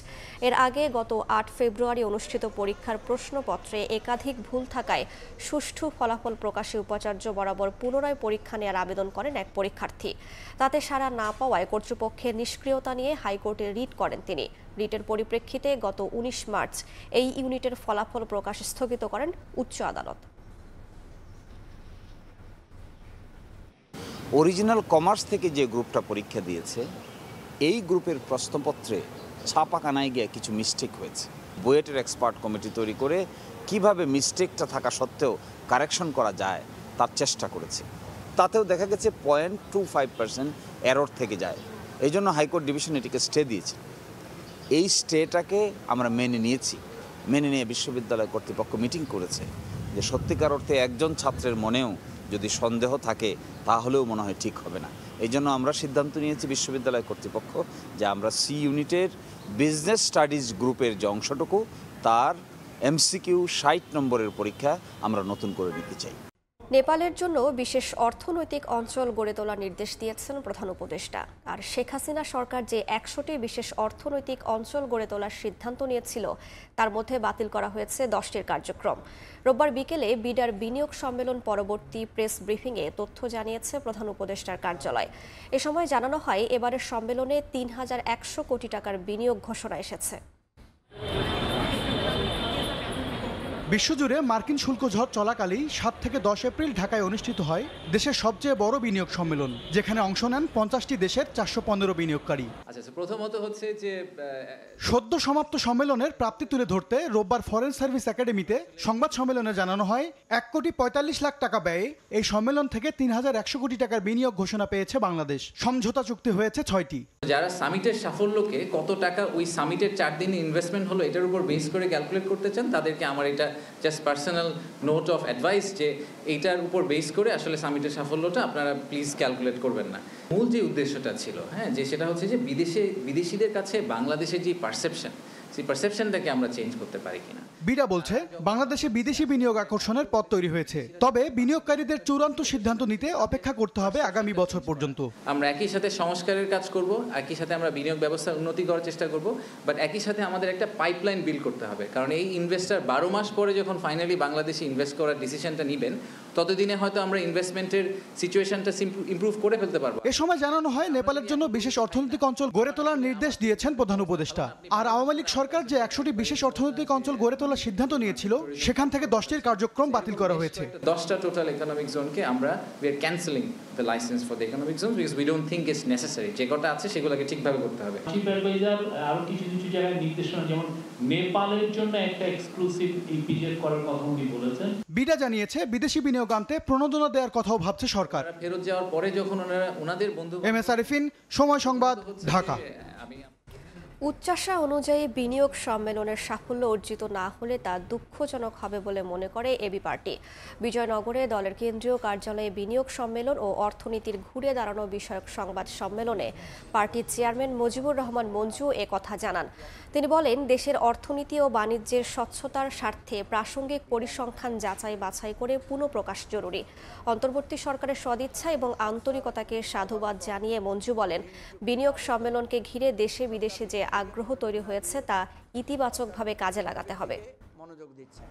এর আগে গত 8 ফেব্রুয়ারি অনুষ্ঠিত পরীক্ষার প্রশ্নপত্রে একাধিক ভুল থাকায় সুষ্ঠু ফলাফল প্রকাশে উপাচার্য বরাবর পুনরায় পরীক্ষা নেওয়ার আবেদন করেন এক পরীক্ষার্থী। তাতে সাড়া না পাওয়ায় কর্তৃপক্ষের নিষ্ক্রিয়তা নিয়ে হাইকোর্টে রিট করেন তিনি। রিটের পরিপ্রেক্ষিতে গত 19 মার্চ এই ইউনিটের ফলাফল প্রকাশ স্থগিত করেন উচ্চ আদালত। অরিজিনাল কমার্স থেকে যে গ্রুপটা পরীক্ষা দিয়েছে এই গ্রুপের প্রশ্নপত্রে ছাপাখানায় গিয়ে কিছু মিস্টেক হয়েছে। বুয়েটের এক্সপার্ট কমিটি তৈরি করে কিভাবে মিস্টেকটা থাকা সত্ত্বেও কারেকশন করা যায় তার চেষ্টা করেছে। তাতেও দেখা গেছে 0.25% এরর থেকে যায়। এই জন্য হাইকোর্ট ডিভিশন এটিকে স্টে দিয়েছে। এই স্টেটাকে আমরা মেনে নিয়েছি। মেনে নিয়ে বিশ্ববিদ্যালয় কর্তৃপক্ষ মিটিং করেছে যে সত্যিকার অর্থে একজন ছাত্রের মনেও যদি সন্দেহ থাকে তাহলেও মনে হয় ঠিক হবে না। এই জন্য আমরা সিদ্ধান্ত নিয়েছি বিশ্ববিদ্যালয় কর্তৃপক্ষ যে আমরা সি ইউনিটের বিজনেস স্টাডিজ গ্রুপের যে অংশটুকু তার এমসিকিউ 60 নম্বরের পরীক্ষা আমরা নতুন করে নিতে চাই। নেপালের জন্য বিশেষ অর্থনৈতিক অঞ্চল গড়ে তোলার নির্দেশ দিয়েছেন প্রধান উপদেষ্টা। আর শেখ হাসিনা সরকার যে 100টি বিশেষ অর্থনৈতিক অঞ্চল গড়ে তোলার সিদ্ধান্ত নিয়েছিল তার মধ্যে বাতিল করা হয়েছে 10টির কার্যক্রম। রোববার বিকেলে বিডার বিনিয়োগ সম্মেলন পরবর্তী প্রেস ব্রিফিংয়ে তথ্য জানিয়েছে প্রধান উপদেষ্টার কার্যালয়। এ সময় জানানো হয় এবারের সম্মেলনে 3100 কোটি টাকার বিনিয়োগ ঘোষণা এসেছে। বিশ্বজুড়ে মার্কিন শুল্ক ঝড় চলাকালেই 7 থেকে 10 এপ্রিল ঢাকায় অনুষ্ঠিত হয় দেশের সবচেয়ে বড় বিনিয়োগ সম্মেলন, যেখানে অংশ নেন 50টি দেশের 415 বিনিয়োগকারী। প্রথমত হচ্ছে যে সদ্য সমাপ্ত সম্মেলনের প্রাপ্তি তুলে ধরতে রোববার ফরেন সার্ভিস একাডেমিতে সংবাদ সম্মেলনে জানানো হয় 1,45 লাখ টাকা ব্যয়ে এই সম্মেলন থেকে 3100 কোটি টাকার বিনিয়োগ ঘোষণা পেয়েছে বাংলাদেশ। সমঝোতা চুক্তি হয়েছে 6টি। যারা সামিটের সাফল্যকে কত টাকা ওই সামিটের 4 দিনে ইনভেস্টমেন্ট হলো এটার উপর বেস করে ক্যালকুলেট করতে চান, তাদেরকে আমার এটা just personal note of advice যে এইটার উপর বেস করে আসলে সামিটের সাফল্যটা আপনারা প্লিজ ক্যালকুলেট করবেন না। মূল যে উদ্দেশ্যটা ছিল যে সেটা হচ্ছে যে বিদেশিদের কাছে বাংলাদেশের যে পারসেপশন, সেই পারসেপশনটাকে আমরা চেঞ্জ করতে পারি কিনা। বিডা বলছে বাংলাদেশে বিদেশি বিনিয়োগ আকর্ষণের পথ তৈরি হয়েছে, তবে বিনিয়োগকারীদের চূড়ান্ত সিদ্ধান্ত নিতে অপেক্ষা করতে হবে আগামী বছর পর্যন্ত। আমরা একই সাথে সংস্কারের কাজ করব, একই সাথে আমরা বিনিয়োগ ব্যবস্থা উন্নতি করার চেষ্টা করব, বাট একই সাথে আমাদের একটা পাইপলাইন বিল্ড করতে হবে। কারণ এই ইনভেস্টার 12 মাস পরে যখন ফাইনালি বাংলাদেশে ইনভেস্ট করার ডিসিশনটা নেবেন ততদিনে হয়তো আমরা ইনভেস্টমেন্টের সিচুয়েশনটা ইমপ্রুভ করে ফেলতে পারবো। এ সময় জানানো হয় নেপালের জন্য বিশেষ অর্থনৈতিক অঞ্চল গড়ে তোলার নির্দেশ দিয়েছেন প্রধান উপদেষ্টা। আর আওয়ামী লীগ সরকার যে 100টি বিশেষ অর্থনৈতিক অঞ্চল গড়ে তোলার সিদ্ধান্ত নিয়েছিল সেখান থেকে 10টির কার্যক্রম বাতিল করা হয়েছে। 10টা টোটাল ইকোনমিক জোনকে আমরা we are cancelling the licence for the economic zone because we don't think it's necessary. যে কটা আছে সেগুলোকে ঠিকভাবে করতে হবে। চিফ অ্যাডভাইজার আরো কিছু জায়গায় নির্দেশনা, যেমন নেপালের জন্য একটা এক্সক্লুসিভ ইপিজেড করার কথা উনি বলেছেন। বিডা জানিয়েছে বিদেশি বিনিয়োগ আনতে প্রণোদনা দেওয়ার কথাও ভাবছে সরকার। ফেরত যাওয়ার পরে যখন ওনাদের বন্ধু MS আরিফিন, সময় সংবাদ, ঢাকা। উচ্চাশা অনুযায়ী বিনিয়োগ সম্মেলনের সাফল্য অর্জিত না হলে তা দুঃখজনক হবে বলে মনে করে এবি পার্টি। বিজয়নগরে দলের কেন্দ্রীয় কার্যালয়ে বিনিয়োগ সম্মেলন ও অর্থনীতির ঘুরে দাঁড়ানো বিষয়ক সংবাদ সম্মেলনে পার্টির চেয়ারম্যান মুজিবুর রহমান মঞ্জু কথা জানান। তিনি বলেন, দেশের অর্থনীতি ও বাণিজ্যের স্বচ্ছতার স্বার্থে প্রাসঙ্গিক পরিসংখ্যান যাচাই বাছাই করে পুনঃপ্রকাশ জরুরি। অন্তর্বর্তী সরকারের সদিচ্ছা এবং আন্তরিকতাকে সাধুবাদ জানিয়ে মঞ্জু বলেন, বিনিয়োগ সম্মেলনকে ঘিরে দেশে বিদেশে যে আগ্রহ তৈরি হয়েছে তা ইতিবাচকভাবে কাজে লাগাতে হবে। মনোযোগ দিচ্ছে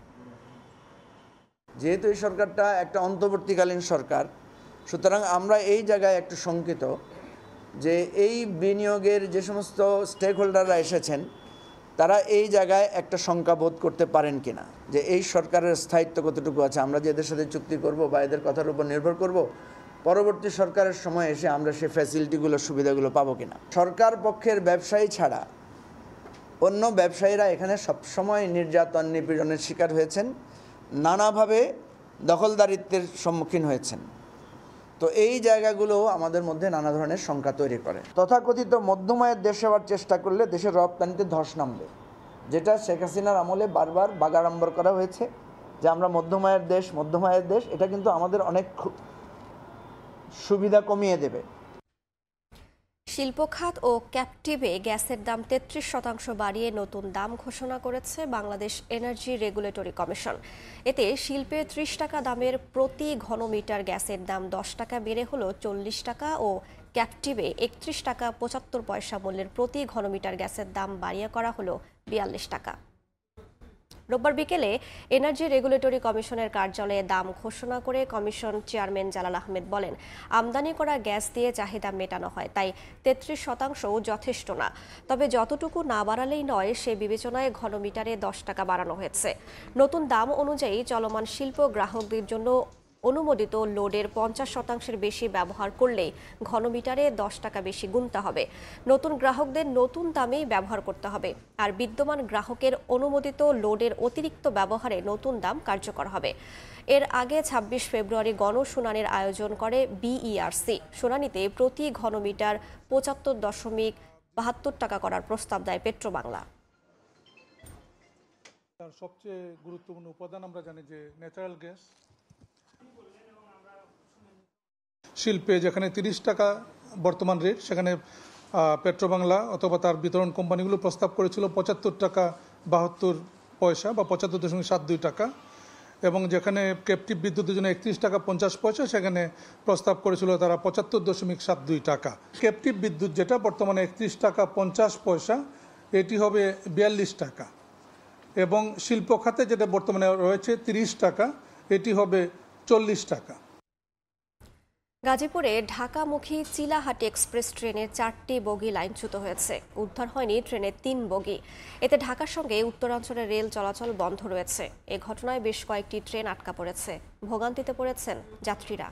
যেহেতু এই সরকারটা একটা অন্তর্বর্তীকালীন সরকার, সুতরাং আমরা এই জায়গায় একটু শঙ্কিত যে এই বিনিয়োগের যে সমস্ত স্টেক হোল্ডাররা এসেছেন তারা এই জায়গায় একটা শঙ্কা বোধ করতে পারেন কিনা যে এই সরকারের স্থায়িত্ব কতটুকু আছে। আমরা যে এদের সাথে চুক্তি করব বা এদের কথার উপর নির্ভর করব, পরবর্তী সরকারের সময় এসে আমরা সেই ফ্যাসিলিটিগুলো সুবিধাগুলো পাবো কিনা। সরকার পক্ষের ব্যবসায়ী ছাড়া অন্য ব্যবসায়ীরা এখানে সবসময় নির্যাতন নিপীড়নের শিকার হয়েছেন, নানাভাবে দখলদারিত্বের সম্মুখীন হয়েছেন। তো এই জায়গাগুলো আমাদের মধ্যে নানা ধরনের শঙ্কা তৈরি করে। তথাকথিত মধ্যমায়ের দেশ সেবার চেষ্টা করলে দেশের রপ্তানিতে ধস নামবে, যেটা শেখ হাসিনার আমলে বারবার বাগাড়ম্বর করা হয়েছে যে আমরা মধ্যমায়ের দেশ, এটা কিন্তু আমাদের অনেক সুবিধা কমিয়ে দেবে। শিল্প খাত ও ক্যাপটিভে গ্যাসের দাম 33% বাড়িয়ে নতুন দাম ঘোষণা করেছে বাংলাদেশ এনার্জি রেগুলেটরি কমিশন। এতে শিল্পে 30 টাকা দামের প্রতি ঘনমিটার গ্যাসের দাম 10 টাকা বেড়ে হলো 40 টাকা ও ক্যাপটিভে 31 টাকা 75 পয়সা মূল্যের প্রতি ঘনমিটার গ্যাসের দাম বাড়িয়ে করা হলো 42 টাকা। রোববার বিকেলে এনার্জি রেগুলেটরি কমিশনের কার্যালয়ে দাম ঘোষণা করে কমিশন চেয়ারম্যান জালাল আহমেদ বলেন, আমদানি করা গ্যাস দিয়ে চাহিদা মেটানো হয়, তাই 33% যথেষ্ট না। তবে যতটুকু না বাড়ালেই নয়, সে বিবেচনায় ঘনমিটারে 10 টাকা বাড়ানো হয়েছে। নতুন দাম অনুযায়ী চলমান শিল্প গ্রাহকদের জন্য অনুমোদিত লোডের 50% বেশি ব্যবহার করলেই ঘনমিটারে 10 টাকা বেশি গুনতে হবে। নতুন গ্রাহকদের নতুন দামেই ব্যবহার করতে হবে, আর বিদ্যমান গ্রাহকের অনুমোদিত লোডের অতিরিক্ত ব্যবহারে নতুন দাম কার্যকর হবে। এর আগে 26 ফেব্রুয়ারি গণশুনানির আয়োজন করে বিইআরসি। শুনানিতে প্রতি ঘনমিটার 75.72 টাকা করার প্রস্তাব দেয় পেট্রোবাংলা। সবচেয়ে গুরুত্বপূর্ণ উপাদান আমরা জানি যে ন্যাচারাল গ্যাস। শিল্পে যেখানে 30 টাকা বর্তমান রেট, সেখানে পেট্রোবাংলা অথবা তার বিতরণ কোম্পানিগুলো প্রস্তাব করেছিল 75 টাকা 72 পয়সা বা 75.72 টাকা, এবং যেখানে ক্যাপটিভ বিদ্যুতের জন্য 31 টাকা 50 পয়সা, সেখানে প্রস্তাব করেছিল তারা 75.72 টাকা। ক্যাপটিভ বিদ্যুৎ যেটা বর্তমানে 31 টাকা 50 পয়সা, এটি হবে 42 টাকা, এবং শিল্প খাতে যেটা বর্তমানে রয়েছে 30 টাকা, এটি হবে 40 টাকা। গাজীপুরে ঢাকামুখী চিলাহাটি এক্সপ্রেস ট্রেনের 4টি বগি লাইনচ্যুত হয়েছে। উদ্ধার হয়নি ট্রেনের 3 বগি। এতে ঢাকার সঙ্গে উত্তরাঞ্চলের রেল চলাচল বন্ধ রয়েছে। এ ঘটনায় বেশ কয়েকটি ট্রেন আটকা পড়েছে। ভোগান্তিতে পড়েছেন যাত্রীরা।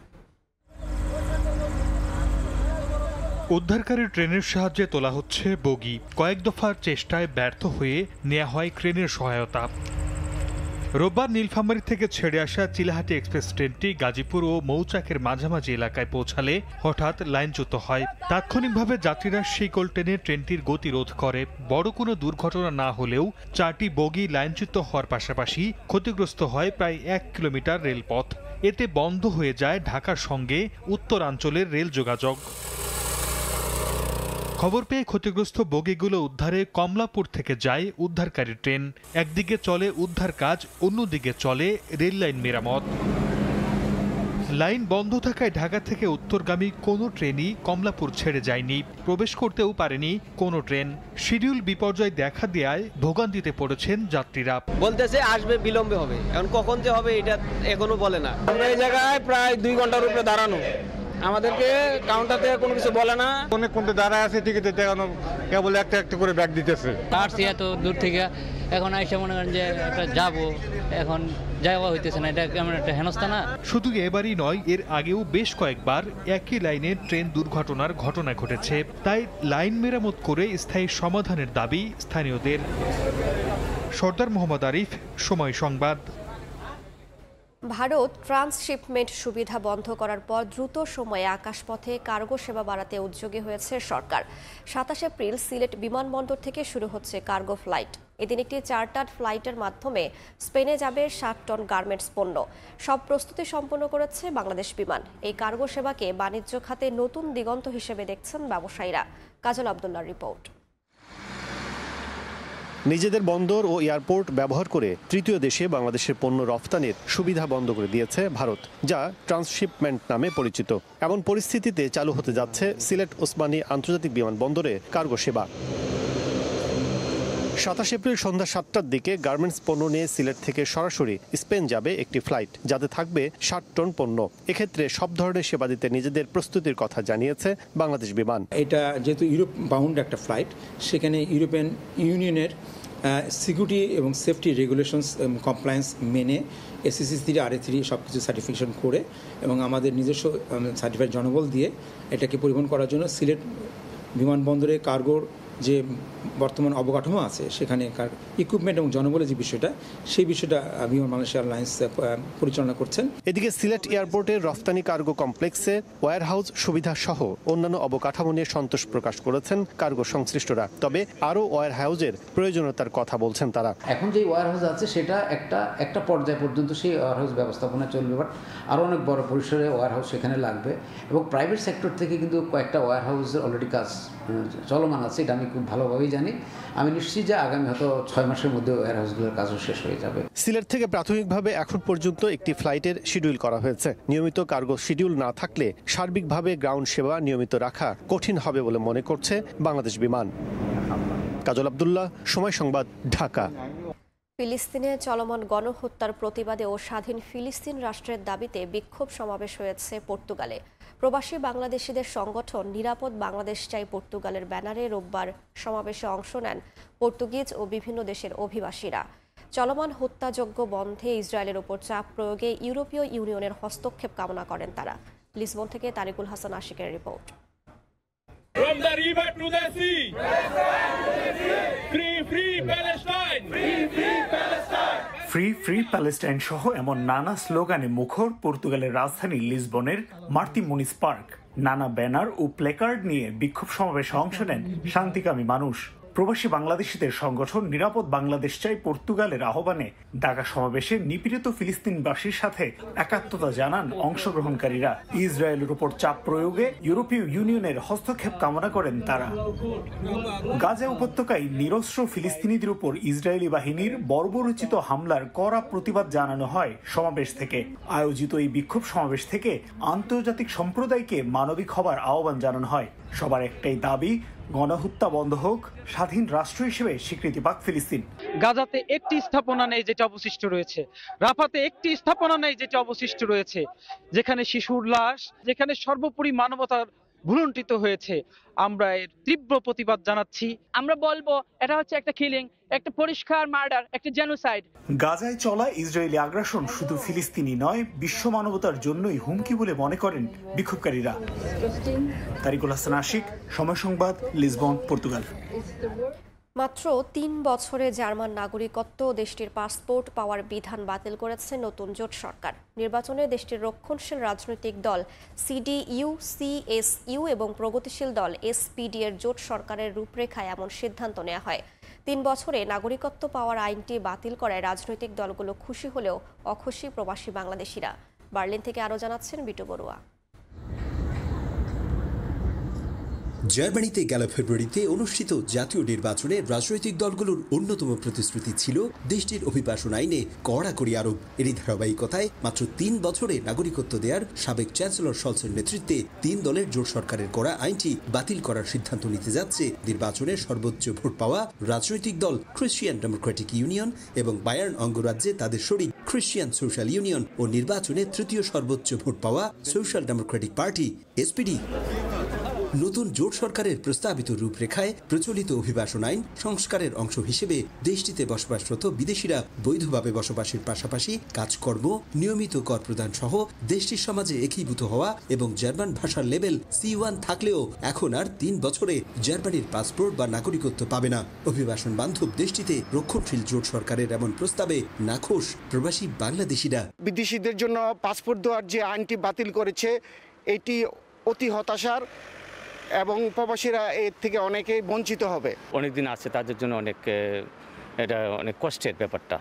উদ্ধারকারী ট্রেনের সাহায্যে তোলা হচ্ছে বগি। কয়েক দফার চেষ্টায় ব্যর্থ হয়ে নেওয়া হয় ক্রেনের সহায়তা। রোববার নীলফামারী থেকে ছেড়ে আসা চিলাহাটি এক্সপ্রেস ট্রেনটি গাজীপুর ও মৌচাকের মাঝামাঝি এলাকায় পৌঁছালে হঠাৎ লাইনচ্যুত হয়। তাৎক্ষণিকভাবে যাত্রীরা শিকল টেনে ট্রেনটির গতিরোধ করে। বড় কোনো দুর্ঘটনা না হলেও 4টি বগি লাইনচ্যুত হওয়ার পাশাপাশি ক্ষতিগ্রস্ত হয় প্রায় 1 কিলোমিটার রেলপথ। এতে বন্ধ হয়ে যায় ঢাকার সঙ্গে উত্তরাঞ্চলের রেল যোগাযোগ। খবর পেয়ে ক্ষতিগ্রস্ত বগিগুলো উদ্ধারে কমলাপুর থেকে যায় উদ্ধারকারী ট্রেন। একদিকে চলে উদ্ধার কাজ, অন্যদিকে চলে রেল লাইন মেরামত। লাইন বন্ধ থাকায় ঢাকা থেকে উত্তরগামী কোনো ট্রেনই কমলাপুর ছেড়ে যায়নি, প্রবেশ করতেও পারেনি কোনো ট্রেন। শিডিউল বিপর্যয় দেখা দেয়ায় ভোগান্তিতে পড়েছেন যাত্রীরা। বলতেছে আসবে, বিলম্বে হবে, এখন কখন যে হবে এটা এখনো বলে না। আমরা এই জায়গায় প্রায় 2 ঘন্টার উপরে দাঁড়ানো, আমাদেরকে কাউন্টার থেকে কোনো কিছু বলে না। অনেক কোনটা দাঁড়ায় আছে, টিকিট দেখানো কেবল একটা একটা করে ব্যাগ দিতেছে। আসছি এত দূর থেকে, এখন আইসা মনে করেন যে একটা যাবো, এখন যাওয়া হইতেছে না। এটা কেমন একটা হেনস্থা না? শুধু এবারই নয়, এর আগেও বেশ কয়েকবার একই লাইনে ট্রেন দুর্ঘটনার ঘটনা ঘটেছে। তাই লাইন মেরামত করে স্থায়ী সমাধানের দাবি স্থানীয়দের। সর্দার মোহাম্মদ আরিফ, সময় সংবাদ। ভারত ট্রান্সশিপমেন্ট সুবিধা বন্ধ করার পর দ্রুত সময়ে আকাশপথে কার্গো সেবা বাড়াতে উদ্যোগী হয়েছে সরকার। 27 এপ্রিল সিলেট বিমানবন্দর থেকে শুরু হচ্ছে কার্গো ফ্লাইট। এদিন একটি চার্টার্ড ফ্লাইটের মাধ্যমে স্পেনে যাবে 60 টন গার্মেন্টস পণ্য। সব প্রস্তুতি সম্পন্ন করেছে বাংলাদেশ বিমান। এই কার্গো সেবাকে বাণিজ্য খাতে নতুন দিগন্ত হিসেবে দেখছেন ব্যবসায়ীরা। কাজল আব্দুল্লাহর রিপোর্ট। নিজেদের বন্দর ও এয়ারপোর্ট ব্যবহার করে তৃতীয় দেশে বাংলাদেশের পণ্য রফতানির সুবিধা বন্ধ করে দিয়েছে ভারত, যা ট্রান্সশিপমেন্ট নামে পরিচিত। এমন পরিস্থিতিতে চালু হতে যাচ্ছে সিলেট ওসমানী আন্তর্জাতিক বিমানবন্দরে কার্গো সেবা। 27 এপ্রিল সন্ধ্যা 7টার দিকে গার্মেন্টস পণ্য নিয়ে সিলেট থেকে সরাসরি স্পেন যাবে একটি ফ্লাইট, যাতে থাকবে 60 টন পণ্য। এক্ষেত্রে সব ধরনের সেবা দিতে নিজেদের প্রস্তুতির কথা জানিয়েছে বাংলাদেশ বিমান। এটা যেহেতু ইউরোপ বাউন্ড একটা ফ্লাইট, সেখানে ইউরোপিয়ান ইউনিয়নের সিকিউরিটি এবং সেফটি রেগুলেশনস কমপ্লায়েন্স মেনে SCC 3 RA3 সব কিছু সার্টিফিকেশন করে এবং আমাদের নিজস্ব সার্টিফাইড জনবল দিয়ে এটাকে পরিবহন করার জন্য সিলেট বিমানবন্দরে কার্গোর যে বর্তমান অবকাঠামো আছে সেখানেকার ইকুইপমেন্ট এবং জনবলের যে বিষয়টা সেই বিষয়টা বিমান মালয়েশিয়া এয়ারলাইন্স পরিচালনা করছেন। এদিকে সিলেট এয়ারপোর্টের রফতানি কার্গো কমপ্লেক্সে ওয়্যারহাউস সুবিধা সহ অন্যান্য অবকাঠামো নিয়ে সন্তোষ প্রকাশ করেছেন কার্গো সংশ্লিষ্টরা। তবে আরও ওয়্যারহাউসের প্রয়োজনীয়তার কথা বলছেন তারা। এখন যে ওয়্যারহাউস আছে সেটা একটা পর্যায় পর্যন্ত সেই ওয়্যারহাউস ব্যবস্থাপনা চলবে, বাট আরও অনেক বড় পরিসরে ওয়্যারহাউস সেখানে লাগবে এবং প্রাইভেট সেক্টর থেকে কিন্তু কয়েকটা ওয়্যারহাউসের অলরেডি কাজ চলমান আছে, এটা আমি খুব ভালোভাবেই জানি। আমি নিশ্চিত যে আগামী হয়তো 6 মাসের মধ্যে ওয়্যারহাউসগুলোর কাজও শেষ হয়ে যাবে। সিলেট থেকে প্রাথমিকভাবে এখন পর্যন্ত একটি ফ্লাইটের শিডিউল করা হয়েছে। নিয়মিত কার্গো শিডিউল না থাকলে সার্বিকভাবে গ্রাউন্ড সেবা নিয়মিত রাখা কঠিন হবে বলে মনে করছে বাংলাদেশ বিমান। কাজল আব্দুল্লাহ, সময় সংবাদ, ঢাকা। ফিলিস্তিনে চলমান গণহত্যার প্রতিবাদে ও স্বাধীন ফিলিস্তিন রাষ্ট্রের দাবিতে বিক্ষোভ সমাবেশ হয়েছে পর্তুগালে। প্রবাসী বাংলাদেশিদের সংগঠন নিরাপদ বাংলাদেশ চাই পর্তুগালের ব্যানারে রোববার সমাবেশে অংশ নেন পর্তুগিজ ও বিভিন্ন দেশের অভিবাসীরা। চলমান হত্যাযজ্ঞ বন্ধে ইসরায়েলের ওপর চাপ প্রয়োগে ইউরোপীয় ইউনিয়নের হস্তক্ষেপ কামনা করেন তারা। লিসবন থেকে তারিকুল হাসান আশিকের report. From the river to the sea. Free, free Palestine. Free, free Palestine. Free free Palestine সহ এমন নানা স্লোগানে মুখর পর্তুগালের রাজধানী লিসবনের মার্তি মুনিস পার্ক। নানা ব্যানার ও প্লেকার্ড নিয়ে বিক্ষোভ সমাবেশে অংশ নেন শান্তিকামী মানুষ। প্রবাসী বাংলাদেশিদের সংগঠন নিরাপদ বাংলাদেশ চাই পর্তুগালের আহ্বানে ঢাকা সমাবেশে নিপীড়িত ফিলিস্তিনবাসীর সাথে একাত্মতা জানান অংশগ্রহণকারীরা। ইসরায়েলের উপর চাপ প্রয়োগে ইউরোপীয় ইউনিয়নের হস্তক্ষেপ কামনা করেন তারা। গাজা উপত্যকায় নিরস্ত্র ফিলিস্তিনিদের উপর ইসরায়েলি বাহিনীর বর্বরোচিত হামলার কড়া প্রতিবাদ জানানো হয় সমাবেশ থেকে। আয়োজিত এই বিক্ষোভ সমাবেশ থেকে আন্তর্জাতিক সম্প্রদায়কে মানবিক হবার আহ্বান জানানো হয়। সবার একটাই দাবি, গণহত্যা বন্ধ হোক, স্বাধীন রাষ্ট্র হিসেবে স্বীকৃতি পাক ফিলিস্তিন। গাজাতে একটি স্থাপনা নেই যেটা অবশিষ্ট রয়েছে, রাফাতে একটি স্থাপনা নেই যেটা অবশিষ্ট রয়েছে, যেখানে শিশুর লাশ, যেখানে সর্বোপরি মানবতার ভুলুণ্ঠিত হয়েছে। আমরা এর তীব্র প্রতিবাদ জানাচ্ছি। আমরা বলবো এটা হচ্ছে একটা কিলিং, একটা পরিষ্কার মার্ডার, একটা জেনোসাইড। গাজায় চলা ইসরায়েলি আগ্রাসন শুধু ফিলিস্তিনি নয়, বিশ্ব মানবতার জন্যই হুমকি বলে মনে করেন বিক্ষোভকারীরা। তারিকুল হাসান আশিক, সময় সংবাদ, লিসবন, পর্তুগাল। মাত্র 3 বছরে জার্মান নাগরিকত্ব ও দেশটির পাসপোর্ট পাওয়ার বিধান বাতিল করেছে নতুন জোট সরকার। নির্বাচনে দেশটির রক্ষণশীল রাজনৈতিক দল সিডিইউ, সিএসইউ এবং প্রগতিশীল দল এসপিডি এর জোট সরকারের রূপরেখায় এমন সিদ্ধান্ত নেওয়া হয়। 3 বছরে নাগরিকত্ব পাওয়ার আইনটি বাতিল করায় রাজনৈতিক দলগুলো খুশি হলেও অখুশি প্রবাসী বাংলাদেশিরা। বার্লিন থেকে আরও জানাচ্ছেন বিটু বড়ুয়া। জার্মানিতে গেল ফেব্রুয়ারিতে অনুষ্ঠিত জাতীয় নির্বাচনে রাজনৈতিক দলগুলোর অন্যতম প্রতিশ্রুতি ছিল দেশটির অভিবাসন আইনে কড়াকড়ি আরোপ। এরই ধারাবাহিকতায় মাত্র 3 বছরে নাগরিকত্ব দেওয়ার সাবেক চ্যান্সেলর শলসের নেতৃত্বে 3 দলের জোট সরকারের করা আইনটি বাতিল করার সিদ্ধান্ত নিতে যাচ্ছে নির্বাচনে সর্বোচ্চ ভোট পাওয়া রাজনৈতিক দল ক্রিশ্চিয়ান ডেমোক্রেটিক ইউনিয়ন এবং বায়ার্ন অঙ্গরাজ্যে তাদের শরিক ক্রিশ্চিয়ান সোশ্যাল ইউনিয়ন ও নির্বাচনে তৃতীয় সর্বোচ্চ ভোট পাওয়া সোশ্যাল ডেমোক্রেটিক পার্টি এসপিডি। নতুন জোট সরকারের প্রস্তাবিত রূপরেখায় প্রচলিত অভিবাসন আইন সংস্কারের অংশ হিসেবে দেশটিতে বসবাসরত বিদেশিরা বৈধভাবে বসবাসের পাশাপাশি কাজকর্ম, নিয়মিত কর প্রদান সহ দেশটির সমাজে একীভূত হওয়া এবং জার্মান ভাষার লেভেল C1 থাকলেও এখন আর 3 বছরে জার্মানির পাসপোর্ট বা নাগরিকত্ব পাবে না। অভিবাসন বান্ধব দেশটিতে রক্ষণশীল জোট সরকারের এমন প্রস্তাবে নাখোশ প্রবাসী বাংলাদেশিরা। বিদেশিদের জন্য পাসপোর্ট দেওয়ার যে আইনটি বাতিল করেছে এটি অতি হতাশার এবং প্রবাসীরা এর থেকে অনেকেই বঞ্চিত হবে। অনেকদিন আছে তাদের জন্য এটা অনেক কষ্টের ব্যাপারটা।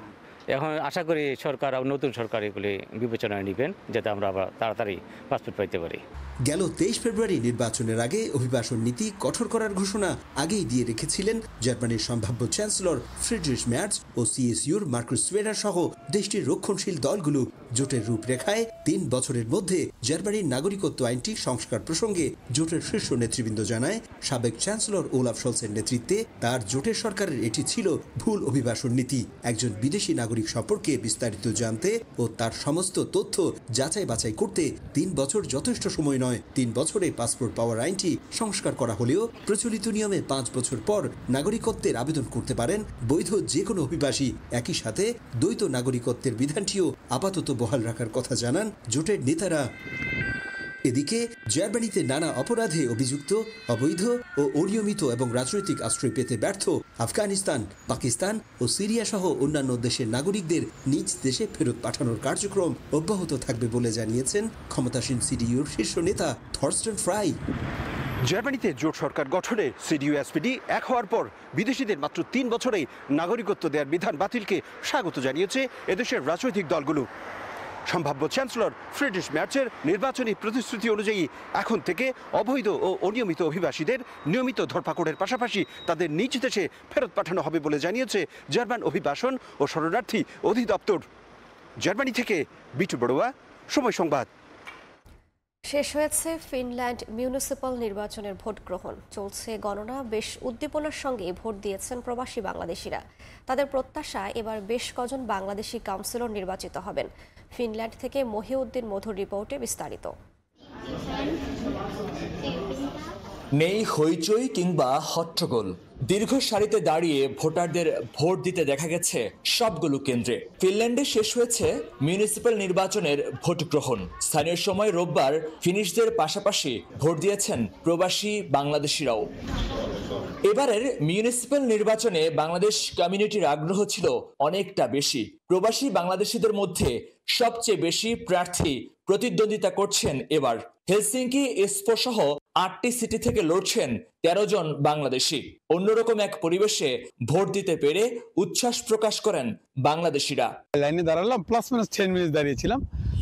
এখন আশা করি সরকার নতুন সরকার এগুলি বিবেচনায় নেবেন যাতে আমরা আবার তাড়াতাড়ি পাসপোর্ট পাইতে পারি। গেল 23 ফেব্রুয়ারি নির্বাচনের আগে অভিবাসন নীতি কঠোর করার ঘোষণা আগেই দিয়ে রেখেছিলেন জার্মানির সম্ভাব্য চ্যান্সেলর ফ্রিডরিশ ম্যার্জ ও সিএসইউর মার্কুস সোয়েডার সহ দেশটির রক্ষণশীল দলগুলো। জোটের রূপরেখায় 3 বছরের মধ্যে জার্মানির নাগরিকত্ব আইনটি সংস্কার প্রসঙ্গে জোটের শীর্ষ নেতৃবৃন্দ জানায় সাবেক চ্যান্সেলর ওলাফ শলসের নেতৃত্বে তার জোটের সরকারের এটি ছিল ভুল অভিবাসন নীতি। একজন বিদেশি নাগরিক সম্পর্কে বিস্তারিত জানতে ও তার সমস্ত তথ্য যাচাই বাছাই করতে 3 বছর যথেষ্ট সময় নয়। 3 বছরে পাসপোর্ট পাওয়ার আইনটি সংস্কার করা হলেও প্রচলিত নিয়মে 5 বছর পর নাগরিকত্বের আবেদন করতে পারেন বৈধ যে কোনো অভিবাসী। একই সাথে দ্বৈত নাগরিকত্বের বিধানটিও আপাতত বহাল রাখার কথা জানান জোটের নেতারা। এদিকে জার্মানিতে নানা অপরাধে অভিযুক্ত, অবৈধ ও অনিয়মিত এবং রাজনৈতিক আশ্রয় পেতে ব্যর্থ আফগানিস্তান, পাকিস্তান ও সিরিয়া সহ অন্যান্য দেশের নাগরিকদের নিজ দেশে ফেরত পাঠানোর কার্যক্রম অব্যাহত থাকবে বলে জানিয়েছেন ক্ষমতাসীন সিডিইউর শীর্ষ নেতা থরস্টেন ফ্রাই। জার্মানিতে জোট সরকার গঠনে সিডিইউ এসপিডি এক হওয়ার পর বিদেশিদের মাত্র 3 বছরেই নাগরিকত্ব দেওয়ার বিধান বাতিলকে স্বাগত জানিয়েছে এদেশের রাজনৈতিক দলগুলো। সম্ভাব্য চ্যান্সেলর ফ্রিডরিশ ম্যার্চের নির্বাচনী প্রতিশ্রুতি অনুযায়ী এখন থেকে অবৈধ ও অনিয়মিত অভিবাসীদের নিয়মিত ধরপাকড়ের পাশাপাশি তাদের নিজ দেশে ফেরত পাঠানো হবে বলে জানিয়েছে জার্মান অভিবাসন ও শরণার্থী অধিদপ্তর। জার্মানি থেকে বিটু বড়ুয়া, সময় সংবাদ। শেষ হয়েছে ফিনল্যান্ড মিউনিসিপ্যাল নির্বাচনের ভোট গ্রহণ। চলছে গণনা। বেশ উদ্দীপনার সঙ্গে ভোট দিয়েছেন প্রবাসী বাংলাদেশিরা। তাদের প্রত্যাশা এবার বেশ কজন বাংলাদেশি কাউন্সিলর নির্বাচিত হবেন। ফিনল্যান্ড থেকে মহিউদ্দিন মধুর রিপোর্টে বিস্তারিত। নেই হইচই কিংবা হট্টগোল। দীর্ঘ সারিতে দাঁড়িয়ে ভোটারদের ভোট দিতে দেখা গেছে সবগুলো কেন্দ্রে। ফিনল্যান্ডে শেষ হয়েছে মিউনিসিপ্যাল নির্বাচনের ভোট গ্রহণ। স্থানীয় সময় রোববার ফিনিশদের পাশাপাশি ভোট দিয়েছেন প্রবাসী বাংলাদেশিরাও। এবারের মিউনিসিপ্যাল নির্বাচনে বাংলাদেশ কমিউনিটির আগ্রহ ছিল অনেকটা বেশি। প্রবাসী বাংলাদেশিদের মধ্যে সবচেয়ে বেশি প্রার্থী প্রতিদ্বন্দ্বিতা করছেন এবার। হেলসিঙ্কি, এসপো সহ 8টি সিটি থেকে লড়ছেন 13 জন বাংলাদেশি। অন্যরকম এক পরিবেশে ভোট দিতে পেরে উচ্ছ্বাস প্রকাশ করেন বাংলাদেশিরা। লাইনে দাঁড়ালাম, প্লাস মাইনাস 10 মিনিট দাঁড়িয়েছিলাম।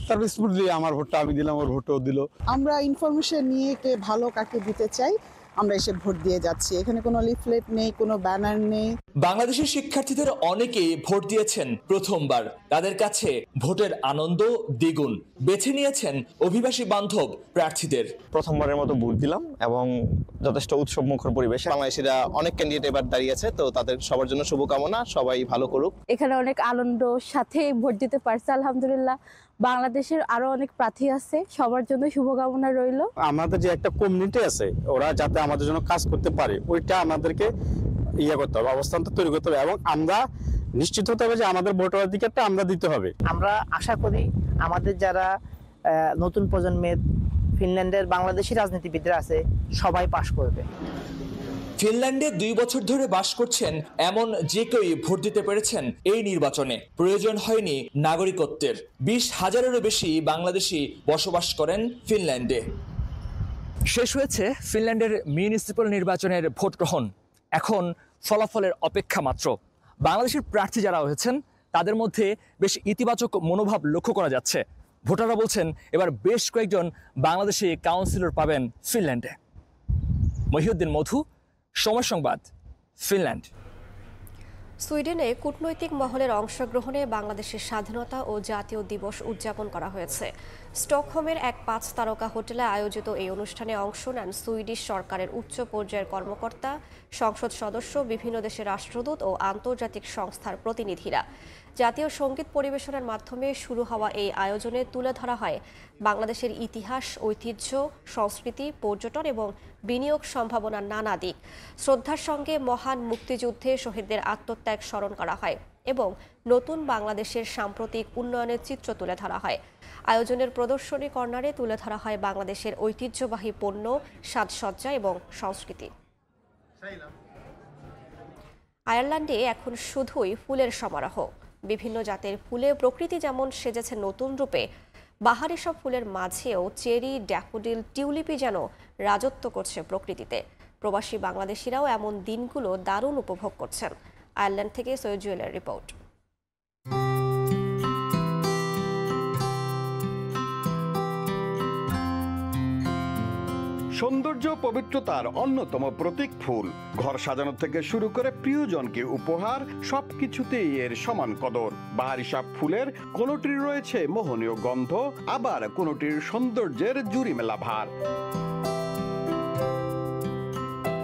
তারপর স্মুথলি আমার ভোটটা আমি দিলাম, ওর ভোটও দিল। আমরা ইনফরমেশন নিয়ে কে ভালো কাকে দিতে চাই আমরা এসে ভোট দিয়ে যাচ্ছি। এখানে কোনো লিফলেট নেই, কোনো ব্যানার নেই। বাংলাদেশের শিক্ষার্থীদের অনেকেই ভোট দিয়েছেন প্রথমবার। তাদের কাছে ভোটের আনন্দ দ্বিগুণ। বেছে নিয়েছেন অভিবাসী বান্ধব প্রার্থীদের। প্রথমবারের মতো ভোট দিলাম এবং যথেষ্ট উৎসব মুখর পরিবেশ। বাংলাদেশিরা অনেক ক্যান্ডিডেট এবার দাঁড়িয়েছে, তো তাদের সবার জন্য শুভকামনা, সবাই ভালো করুক। এখানে অনেক আনন্দ সাথে ভোট দিতে পারছে আলহামদুলিল্লাহ। বাংলাদেশের আরো অনেক প্রার্থী আছে, সবার জন্য শুভকামনা রইল। আমাদের যে একটা কমিউনিটি আছে, ওরা যাতে আমাদের জন্য কাজ করতে পারে, ওইটা আমাদেরকে করতে হবে, অবস্থানটা তৈরি করতে হবে এবং আমরা নিশ্চিত হতে হবে যে আমাদের ভোটার অধিকারটা আমরা দিতে হবে। আমরা আশা করি আমাদের যারা নতুন প্রজন্মের ফিনল্যান্ডের বাংলাদেশি রাজনীতিবিদরা আছে সবাই পাশ করবে। ফিনল্যান্ডে 2 বছর ধরে বাস করছেন এমন যে কেউই ভোট দিতে পেরেছেন এই নির্বাচনে। প্রয়োজন হয়নি নাগরিকত্বের। 20,000-এরও বেশি বাংলাদেশি বসবাস করেন ফিনল্যান্ডে। শেষ হয়েছে ফিনল্যান্ডের মিউনিসিপ্যাল নির্বাচনের ভোট গ্রহণ। এখন ফলাফলের অপেক্ষা মাত্র। বাংলাদেশের প্রার্থী যারা হয়েছেন তাদের মধ্যে বেশ ইতিবাচক মনোভাব লক্ষ্য করা যাচ্ছে। ভোটাররা বলছেন এবার বেশ কয়েকজন বাংলাদেশি কাউন্সিলর পাবেন ফিনল্যান্ডে। মহিউদ্দিন মধু, সময় সংবাদ, ফিনল্যান্ড। সুইডেনে কূটনৈতিক মহলের অংশগ্রহণে বাংলাদেশের স্বাধীনতা ও জাতীয় দিবস উদযাপন করা হয়েছে। স্টকহোমের এক 5 তারকা হোটেলে আয়োজিত এই অনুষ্ঠানে অংশ নেন সুইডিশ সরকারের উচ্চ পর্যায়ের কর্মকর্তা, সংসদ সদস্য, বিভিন্ন দেশের রাষ্ট্রদূত ও আন্তর্জাতিক সংস্থার প্রতিনিধিরা। জাতীয় সঙ্গীত পরিবেশনের মাধ্যমে শুরু হওয়া এই আয়োজনে তুলে ধরা হয় বাংলাদেশের ইতিহাস, ঐতিহ্য, সংস্কৃতি, পর্যটন এবং বিনিয়োগ সম্ভাবনার নানা দিক। শ্রদ্ধার সঙ্গে মহান মুক্তিযুদ্ধে শহীদদের আত্মত্যাগ স্মরণ করা হয় এবং নতুন বাংলাদেশের সাম্প্রতিক উন্নয়নের চিত্র তুলে ধরা হয়। আয়োজনের প্রদর্শনী কর্নারে তুলে ধরা হয় বাংলাদেশের ঐতিহ্যবাহী পণ্য, সাজসজ্জা এবং সংস্কৃতি। আয়ারল্যান্ডে এখন শুধুই ফুলের সমারোহ। বিভিন্ন জাতের ফুলে প্রকৃতি যেমন সেজেছে নতুন রূপে, বাহারি সব ফুলের মাঝেও চেরি, ড্যাফোডিল, টিউলিপই যেন রাজত্ব করছে প্রকৃতিতে। প্রবাসী বাংলাদেশিরাও এমন দিনগুলো দারুণ উপভোগ করছেন। আয়ারল্যান্ড থেকে সৈয়দ জুয়েলের রিপোর্ট। সৌন্দর্য, পবিত্রতার অন্যতম প্রতীক ফুল। ঘর সাজানো থেকে শুরু করে প্রিয়জনকে উপহার, সবকিছুতেই এর সমান কদর। বাহারি সব ফুলের কোনোটির রয়েছে মোহনীয় গন্ধ, আবার কোনোটির সৌন্দর্যের জুড়ি মেলা ভার।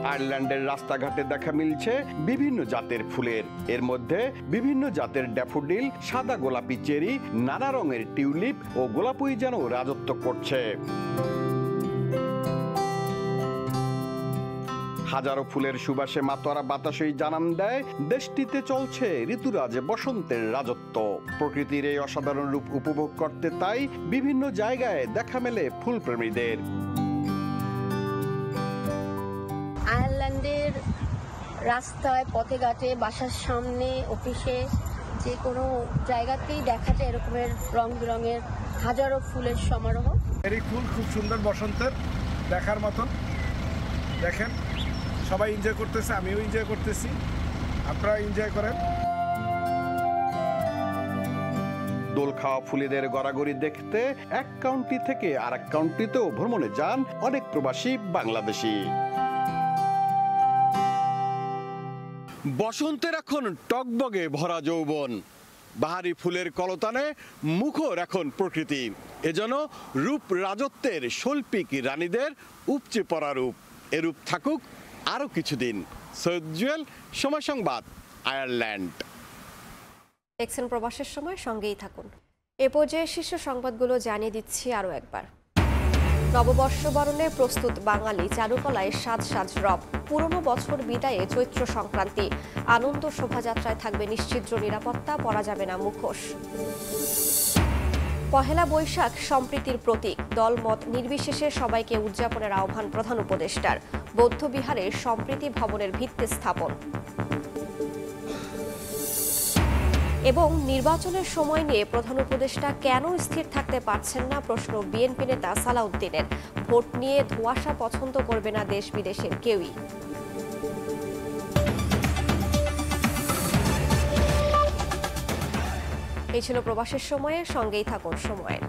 আয়ারল্যান্ডের রাস্তাঘাটে দেখা মিলছে বিভিন্ন জাতের ফুলের। এর মধ্যে বিভিন্ন জাতের ড্যাফোডিল, সাদা গোলাপি চেরি, নানা রঙের টিউলিপ ও গোলাপই যেন রাজত্ব করছে। হাজারো ফুলের সুবাসে মাতোয়ারা বাতাসই জানান দেয় দেশটিতে চলছে ঋতুরাজে বসন্তের রাজত্ব। প্রকৃতির এই অসাধারণ রূপ উপভোগ করতে তাই বিভিন্ন জায়গায় দেখা মেলে ফুলপ্রেমীদের। আয়ারল্যান্ডের রাস্তায়, পথে ঘাটে, বাসার সামনে, অফিসে, যে কোনো জায়গাতেই দেখা যায় এরকমের রং বেরঙের হাজারো ফুলের সমারোহ। এই ফুল খুব সুন্দর, বসন্তের দেখার মতন। দেখেন সবাই এনজয় করতেছে, আমিও এনজয় করতেছি, আপনারা এনজয় করেন। দোল খাওয়া ফুলেদের গড়াগড়ি দেখতে এক কাউন্টি থেকে আরেক কাউন্টিতেও ভ্রমণে যান অনেক প্রবাসী বাংলাদেশি। বসন্তের এখন টকবগে ভরা যৌবন, বাহারি ফুলের কলতানে মুখর এখন প্রকৃতি। এজন্য রূপ রাজত্বের শৈল্পিক রানীদের উপচে পড়া রূপ। এরূপ থাকুক আরো কিছুদিন। সৈয়দ জুয়েল, সময় সংবাদ, আয়ারল্যান্ড। দেখছেন প্রবাসের সময়, সঙ্গেই থাকুন। এ পর্যায়ে শীর্ষ সংবাদগুলো জানিয়ে দিচ্ছি আরও একবার। নববর্ষ বরণে প্রস্তুত বাঙালি, চারুকলায় সাজ সাজ রব। পুরনো বছর বিদায়ে চৈত্র সংক্রান্তি, আনন্দ শোভাযাত্রায় থাকবে নিশ্চিদ্র নিরাপত্তা, পরা যাবে না মুখোশ। পহেলা বৈশাখ সম্প্রীতির প্রতীক, দলমত নির্বিশেষে সবাইকে উদযাপনের আহ্বান প্রধান উপদেষ্টার। বৌদ্ধবিহারে সম্প্রীতি ভবনের ভিত্তি স্থাপন। এবং নির্বাচনের সময় নিয়ে প্রধান উপদেষ্টা কেন স্থির থাকতে পারছেন না, প্রশ্ন বিএনপি নেতা সালাউদ্দিনের। ভোট নিয়ে ধোঁয়াশা পছন্দ করবে না দেশ বিদেশের কেউই। এই ছিল প্রবাসের সময়ের, সঙ্গেই থাকুন সময়ের।